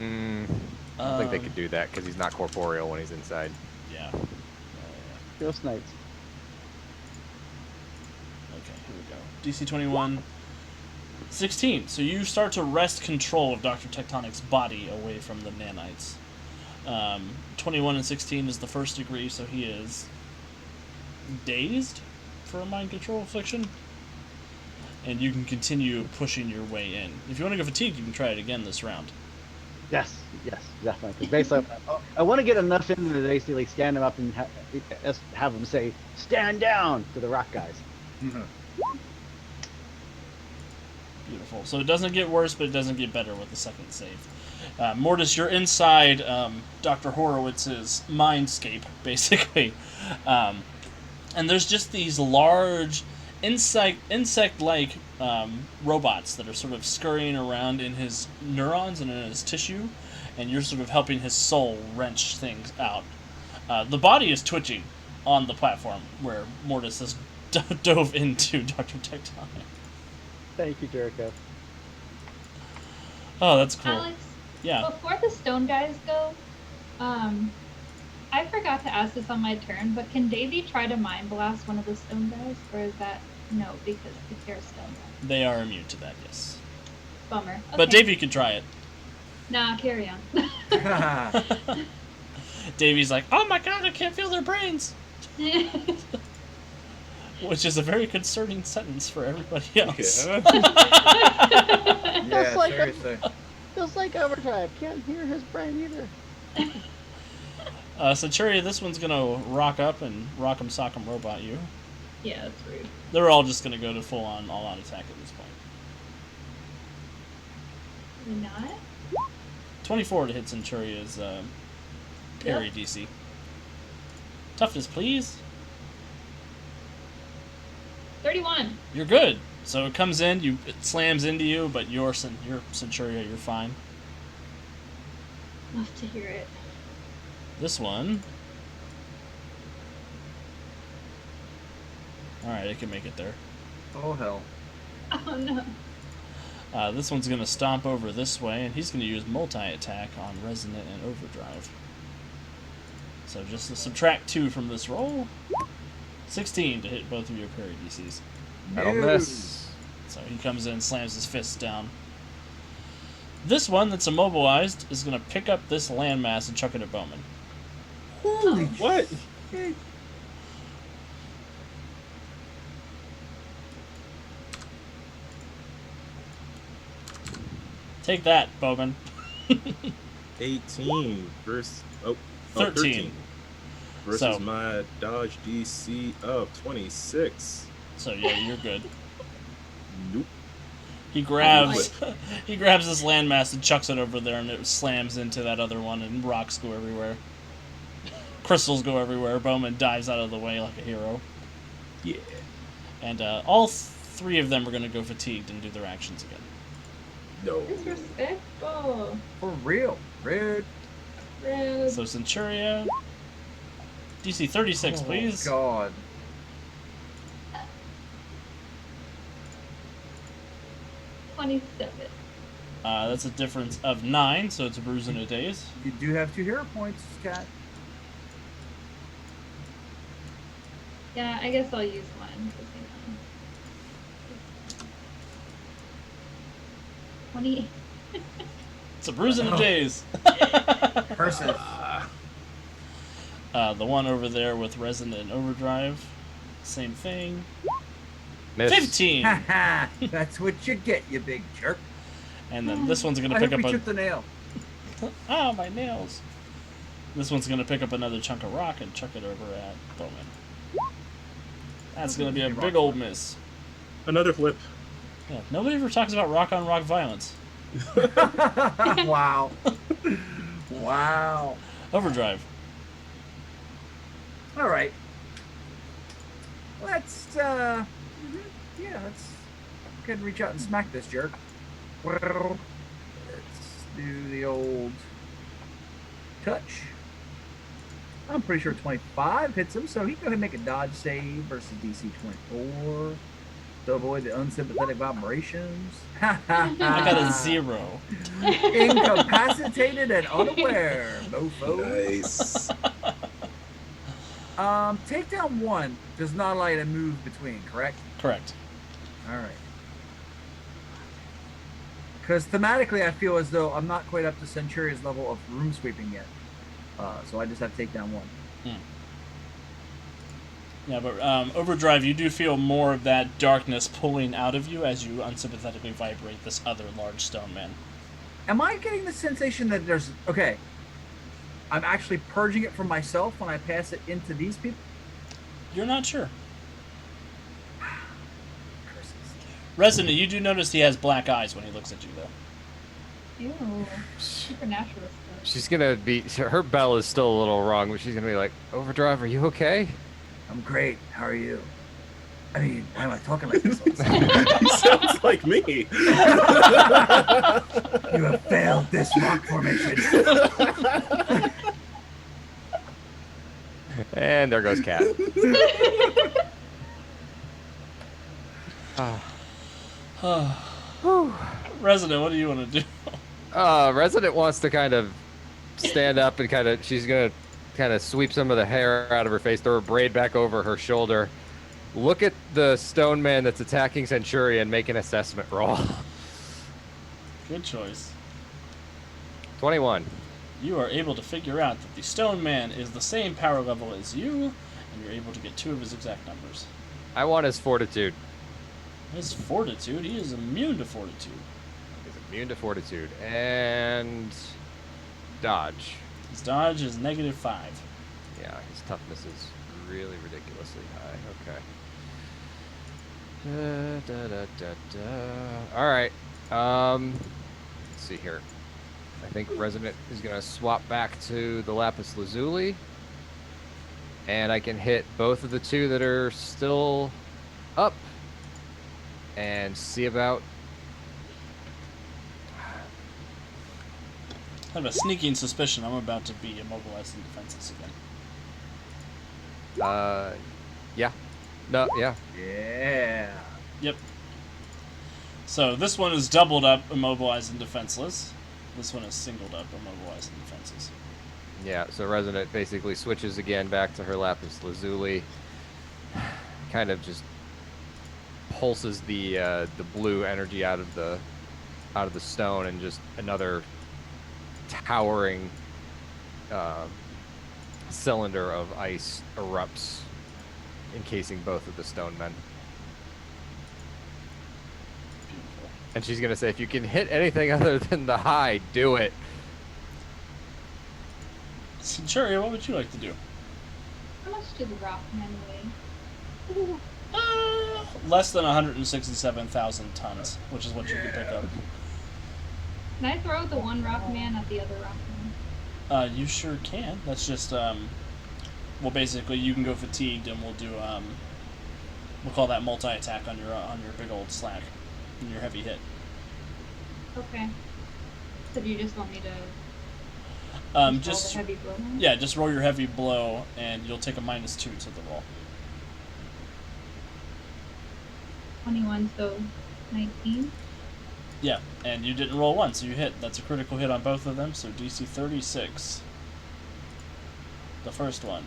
I don't think they could do that because he's not corporeal when he's inside. Yeah. Ghost Knights. Okay, here we go. DC 21. 16. So you start to wrest control of Dr. Tectonic's body away from the nanites. 21 and 16 is the first degree, so he is dazed for a mind control affliction. And you can continue pushing your way in. If you want to go fatigued, you can try it again this round. Yes, definitely. 'Cause basically, I want to get enough in to basically stand him up and have him say, "Stand down" to the rock guys. Beautiful. So it doesn't get worse, but it doesn't get better with the second save. Mortis, you're inside Dr. Horowitz's mindscape, basically. And there's just these large insect-like robots that are sort of scurrying around in his neurons and in his tissue, and you're sort of helping his soul wrench things out. The body is twitching on the platform where Mortis has dove into Dr. Tectonic. Thank you, Jericho. Oh, that's cool. Alex, Yeah. before the stone guys go, I forgot to ask this on my turn, but can Davy try to mind blast one of the stone guys, or is that no because they're stone guys? They are immune to that, yes. Bummer. Okay. But Davy could try it. Nah, carry on. Davy's like, oh my god, I can't feel their brains! Which is a very concerning sentence for everybody else. Yeah. Yeah, like seriously. Just like Overdrive, can't hear his brain either. Centuria, this one's gonna rock up and rock'em sock'em robot you. Yeah, that's rude. They're all just gonna go to full-on, all-out attack at this point. Maybe not? 24 to hit Centuria's parry Yep. DC. Toughness, please. 31. You're good. So it comes in, it slams into you, but you're Centuria, you're fine. Love to hear it. This one. Alright, it can make it there. Oh hell. Oh no. This one's going to stomp over this way, and he's going to use multi-attack on Resonant and Overdrive. So just to subtract 2 from this roll. 16 to hit both of your parry DCs. That'll No. miss. So he comes in and slams his fists down. This one that's immobilized is going to pick up this landmass and chuck it at Bowman. Holy What? shit. Take that, Bowman. 18 versus 13. 13 versus So- my dodge DC of 26. So yeah, you're good. Nope. He grabs he grabs this landmass and chucks it over there, and it slams into that other one, and rocks go everywhere. Crystals go everywhere. Bowman dives out of the way like a hero. Yeah. And all 3 of them are going to go fatigued and do their actions again. No. Disrespectful. For real. Rude. Rude. So Centuria, DC 36, please. Oh god. That's a difference of 9, so it's a bruise and a daze. You do have 2 hero points, Cat. Yeah, I guess I'll use one. 'Cause, 20. It's a bruise and a Oh. daze. Cursive. The one over there with Resonant Overdrive, same thing. Miss. 15! That's what you get, you big jerk. And then this one's going to I pick hope up we a... chipped the nail. Oh, my nails. This one's going to pick up another chunk of rock and chuck it over at Bowman. That's going to be a big old miss. Another flip. Yeah, nobody ever talks about rock-on-rock violence. Wow. Wow. Overdrive. All right. Let's go ahead and reach out and smack this jerk. Well, let's do the old touch. I'm pretty sure 25 hits him, so he can go ahead and make a dodge save versus DC 24 to avoid the unsympathetic vibrations. I got a 0. Incapacitated and unaware, mofo. Nice. Takedown 1 does not allow you to move between, correct? Correct. All right. Because thematically, I feel as though I'm not quite up to Centuria's level of room sweeping yet. So I just have takedown 1. Yeah, but Overdrive, you do feel more of that darkness pulling out of you as you unsympathetically vibrate this other large stone man. Am I getting the sensation that there's... Okay. I'm actually purging it from myself when I pass it into these people? You're not sure. Curses. Resonant, you do notice he has black eyes when he looks at you, though. Ew. Supernatural stuff. She's gonna be. Her bell is still a little wrong, but she's gonna be like, "Overdrive, are you okay?" I'm great. How are you? I mean, why am I talking like this? all the time? He sounds like me. You have failed this rock formation. And there goes Cat. Resonant, what do you want to do? Resident wants to kind of stand up and she's gonna kind of sweep some of the hair out of her face, throw her braid back over her shoulder, look at the stone man that's attacking Centurion, and make an assessment roll. Good choice. 21. You are able to figure out that the stone man is the same power level as you, and you're able to get 2 of his exact numbers. I want his fortitude. His fortitude, he is immune to fortitude. He's immune to fortitude. And dodge. His dodge is -5. Yeah, his toughness is really ridiculously high. Okay. All right. Let's see here. I think Resonant is going to swap back to the Lapis Lazuli. And I can hit both of the 2 that are still up. And see about... I have a sneaking suspicion I'm about to be immobilized in defenses again. Yeah. No, yeah. Yeah. Yep. So this one is doubled up, immobilized and defenseless. This one is singled up, immobilized and defenses. Yeah, so Resonant basically switches again back to her Lapis Lazuli. Kind of just pulses the blue energy out of the stone, and just another towering cylinder of ice erupts, encasing both of the stone men. Beautiful. And she's gonna say, if you can hit anything other than the high, do it. Centuria, what would you like to do? How much do the rock men weigh? Less than 167,000 tons, which is what you could pick up. Can I throw the one rock man at the other rock man? You sure can. That's just, well, basically, you can go fatigued, and we'll do, we'll call that multi-attack on your big old slack, and your heavy hit. Okay. So do you just want me to Just roll the heavy blow then? yeah, just roll your heavy blow, and you'll take a -2 to the roll. 21, so 19. Yeah, and you didn't roll once, so you hit. That's a critical hit on both of them, so DC 36. The first one.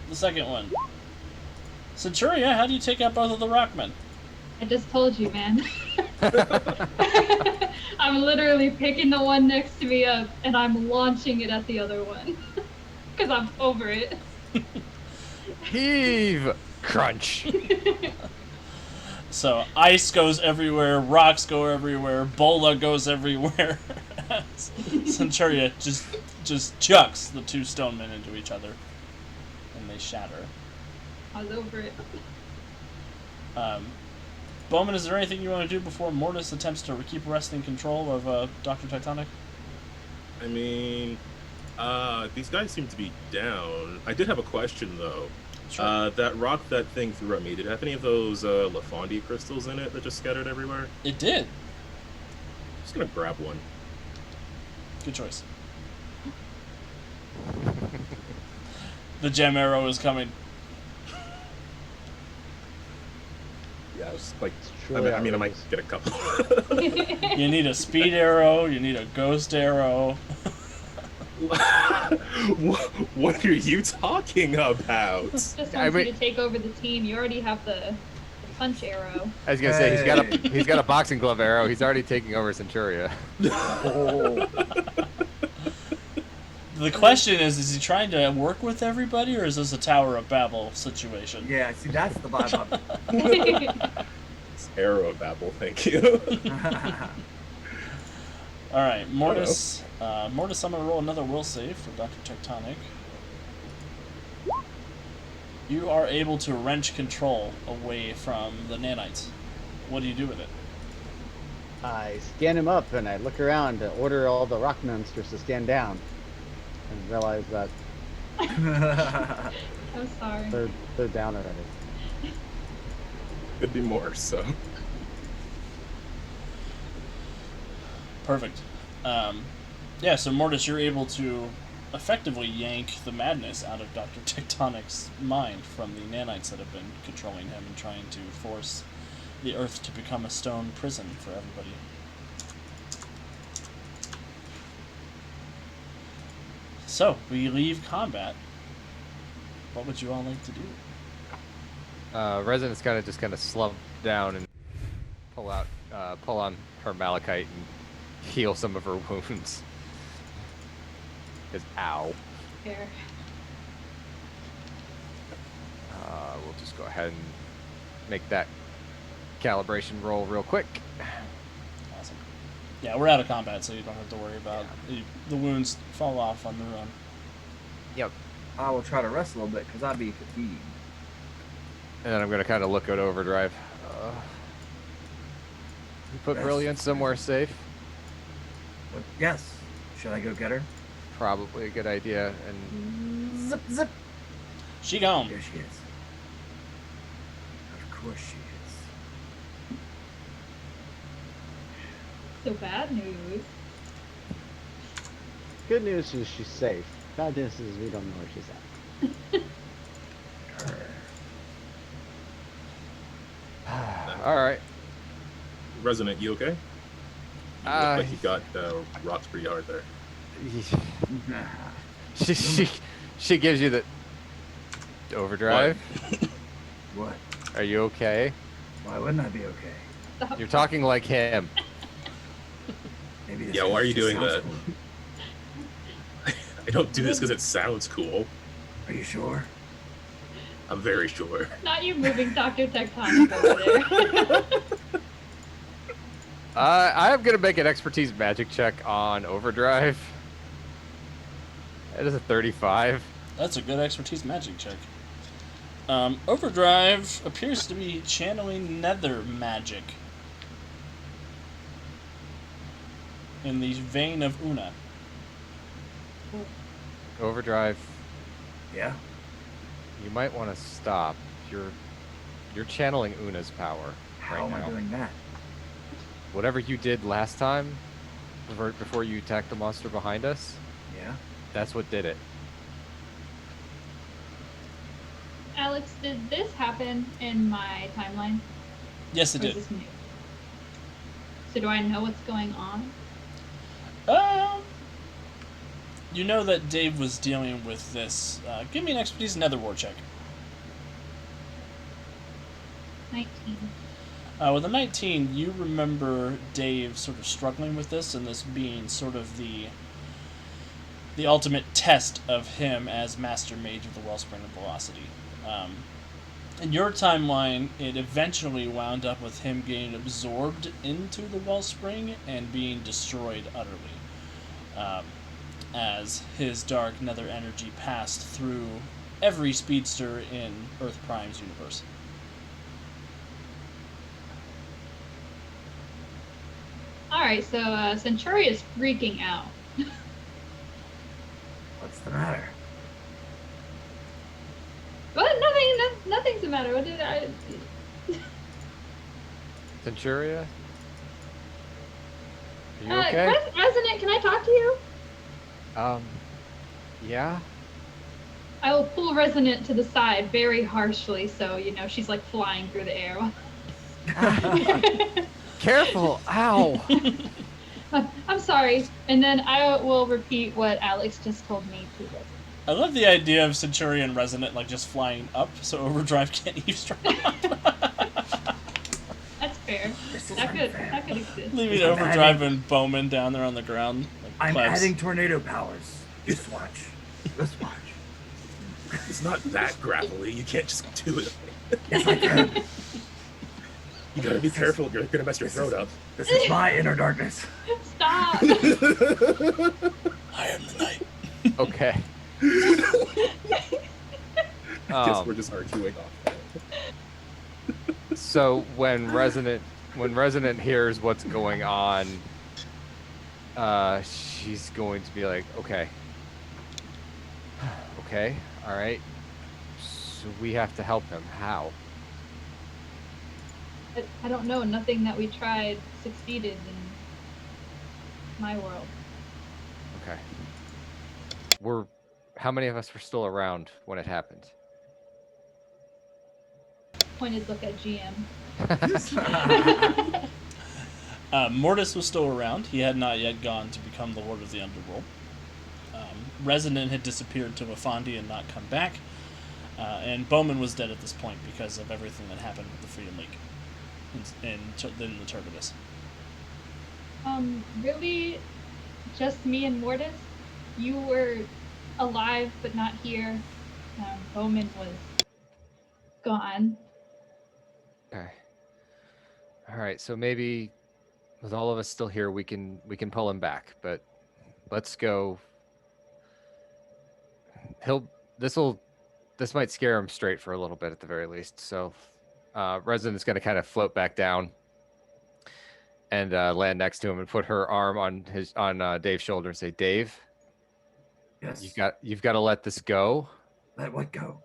The second one. Centuria, how do you take out both of the rockmen? I just told you, man. I'm literally picking the one next to me up, and I'm launching it at the other one. Because I'm over it. Heave! Crunch! So ice goes everywhere, rocks go everywhere, bola goes everywhere. Centuria just chucks the two stone men into each other, and they shatter. I was over it. Bowman, is there anything you want to do before Mortis attempts to keep wresting control of Doctor Tectonic? I mean, these guys seem to be down. I did have a question though. Sure. That rock that thing threw at me, did it have any of those LaFonde crystals in it that just scattered everywhere? It did. Just gonna grab one. Good choice. The gem arrow is coming. Yeah, I was like, truly I mean, I might get a couple. You need a speed arrow. You need a ghost arrow. What are you talking about? Just wants I mean- you to take over the team. You already have the punch arrow. I was gonna say he's got a boxing glove arrow. He's already taking over Centuria. Oh. The question is he trying to work with everybody, or is this a Tower of Babel situation? Yeah, see, that's the vibe I'm It's arrow of Babel, thank you. All right, Mortis. Mortis, I'm going to roll another will save for Dr. Tectonic. You are able to wrench control away from the nanites. What do you do with it? I scan him up and I look around to order all the rock monsters to stand down, and realize that I'm sorry. they're down already. Could be more, so. Perfect. Yeah, so Mortis, you're able to effectively yank the madness out of Dr. Tectonic's mind from the nanites that have been controlling him and trying to force the Earth to become a stone prison for everybody. So, we leave combat. What would you all like to do? Resonance kind of slump down and pull on her malachite and heal some of her wounds. Because ow. Here. We'll just go ahead and make that calibration roll real quick. Awesome. Yeah, we're out of combat, so you don't have to worry about the wounds fall off on the run. Yep. I will try to rest a little bit because I'd be fatigued. And then I'm gonna kind of look at overdrive. You put Yes. Brilliance somewhere safe. But yes. Should I go get her? Probably a good idea. And Zip, zip. She gone. There she is. Of course she is. So bad news. Good news is she's safe. Bad news is we don't know where she's at. all right. Resonant, you okay? You look like you got rocked pretty hard there. She gives you the overdrive. What? Are you okay? Why wouldn't I be okay? Stop. You're talking like him. Maybe this Yeah, why are you just doing sounds that? cool. I don't do this because it sounds cool. Are you sure? I'm very sure. Not you moving Doctor Tectonic over there. I'm gonna make an expertise magic check on overdrive. That is a 35. That's a good expertise magic check. Overdrive appears to be channeling nether magic in the vein of Una. Overdrive. Yeah. You might want to stop. You're channeling Una's power How right am now. I doing that? Whatever you did last time, before you attacked the monster behind us, Yeah. that's what did it. Alex, did this happen in my timeline? Yes, it Or is did. this new? So do I know what's going on? You know that Dave was dealing with this. Give me an expertise Netherwar check. 19. With a 19, you remember Dave sort of struggling with this, and this being sort of the the ultimate test of him as Master Mage of the Wellspring of Velocity. In your timeline, it eventually wound up with him getting absorbed into the Wellspring and being destroyed utterly, as his dark nether energy passed through every speedster in Earth Prime's universe. Alright, so Centuria is freaking out. What's the matter? What? Nothing's the matter. What did I... Centuria? Are you okay? Resonant, can I talk to you? Yeah? I will pull Resonant to the side very harshly, so, she's like flying through the air. Careful! Ow! I'm sorry. And then I will repeat what Alex just told me to Resonant. I love the idea of Centurion and Resonant like just flying up so Overdrive can't eavesdrop. That's fair. That could exist. Leaving Overdrive and Bowman down there on the ground. Like I'm plebs. adding tornado powers. Just watch. Just watch. It's not that grapply. You can't just do it. Yes, I can. You gotta be careful. You're gonna mess your throat up. This is my inner darkness. Stop! I am the night. Okay. I guess we're just arguing off. So when Resonant hears what's going on, she's going to be like, okay, all right. So we have to help him. How? I don't know. Nothing that we tried succeeded in my world. Okay. How many of us were still around when it happened? Pointed look at GM. Mortis was still around. He had not yet gone to become the Lord of the Underworld. Resonant had disappeared to Wafandi and not come back. And Bowman was dead at this point because of everything that happened with the Freedom League in the Turbidus. Really, just me and Mortis? You were alive but not here. Bowman was gone. Okay. All right. So maybe with all of us still here, we can pull him back. But let's go. This might scare him straight for a little bit at the very least. So, Resonant's going to kind of float back down and land next to him and put her arm on Dave's shoulder and say, "Dave, Yes. you've got to let this go." Let what go?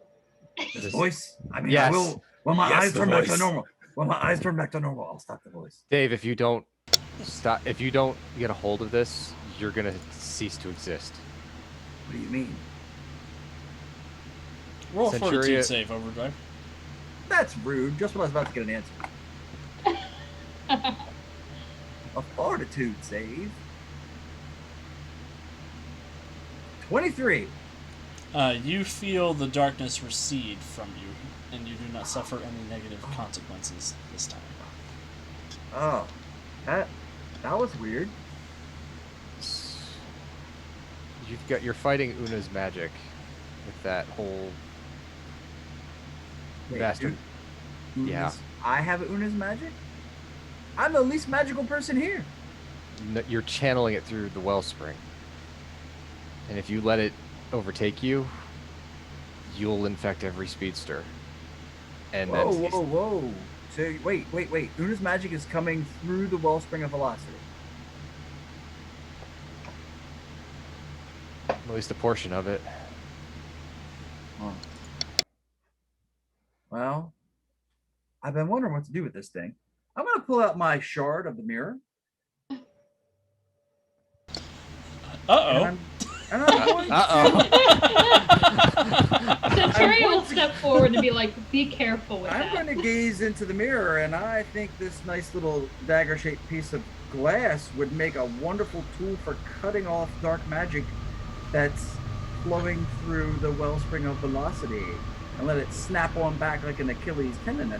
This- The voice? I mean, Yes. I will. When my Yes, eyes the turn back to voice. normal. When my eyes turn back to normal, I'll stop the voice. Dave, if you don't get a hold of this, you're going to cease to exist. What do you mean? Roll a Centuria- fortitude save, Overdrive. That's rude. Just when I was about to get an answer. A fortitude save. 23. You feel the darkness recede from you, and you do not suffer any negative consequences this time. Oh, that was weird. You're fighting Una's magic with that whole Wait, Master. Una's- Yeah. I have Una's magic? I'm the least magical person here. You're channeling it through the wellspring, and if you let it overtake you, you'll infect every speedster. And Whoa, then whoa, whoa. So, wait. Una's magic is coming through the wellspring of velocity. at least a portion of it. Huh. Well, I've been wondering what to do with this thing. I'm going to pull out my shard of the mirror. Uh-oh. And I'm going Centurion will step forward and be like, be careful with I'm that. going to gaze into the mirror, and I think this nice little dagger-shaped piece of glass would make a wonderful tool for cutting off dark magic that's flowing through the wellspring of velocity, and let it snap on back like an Achilles tendon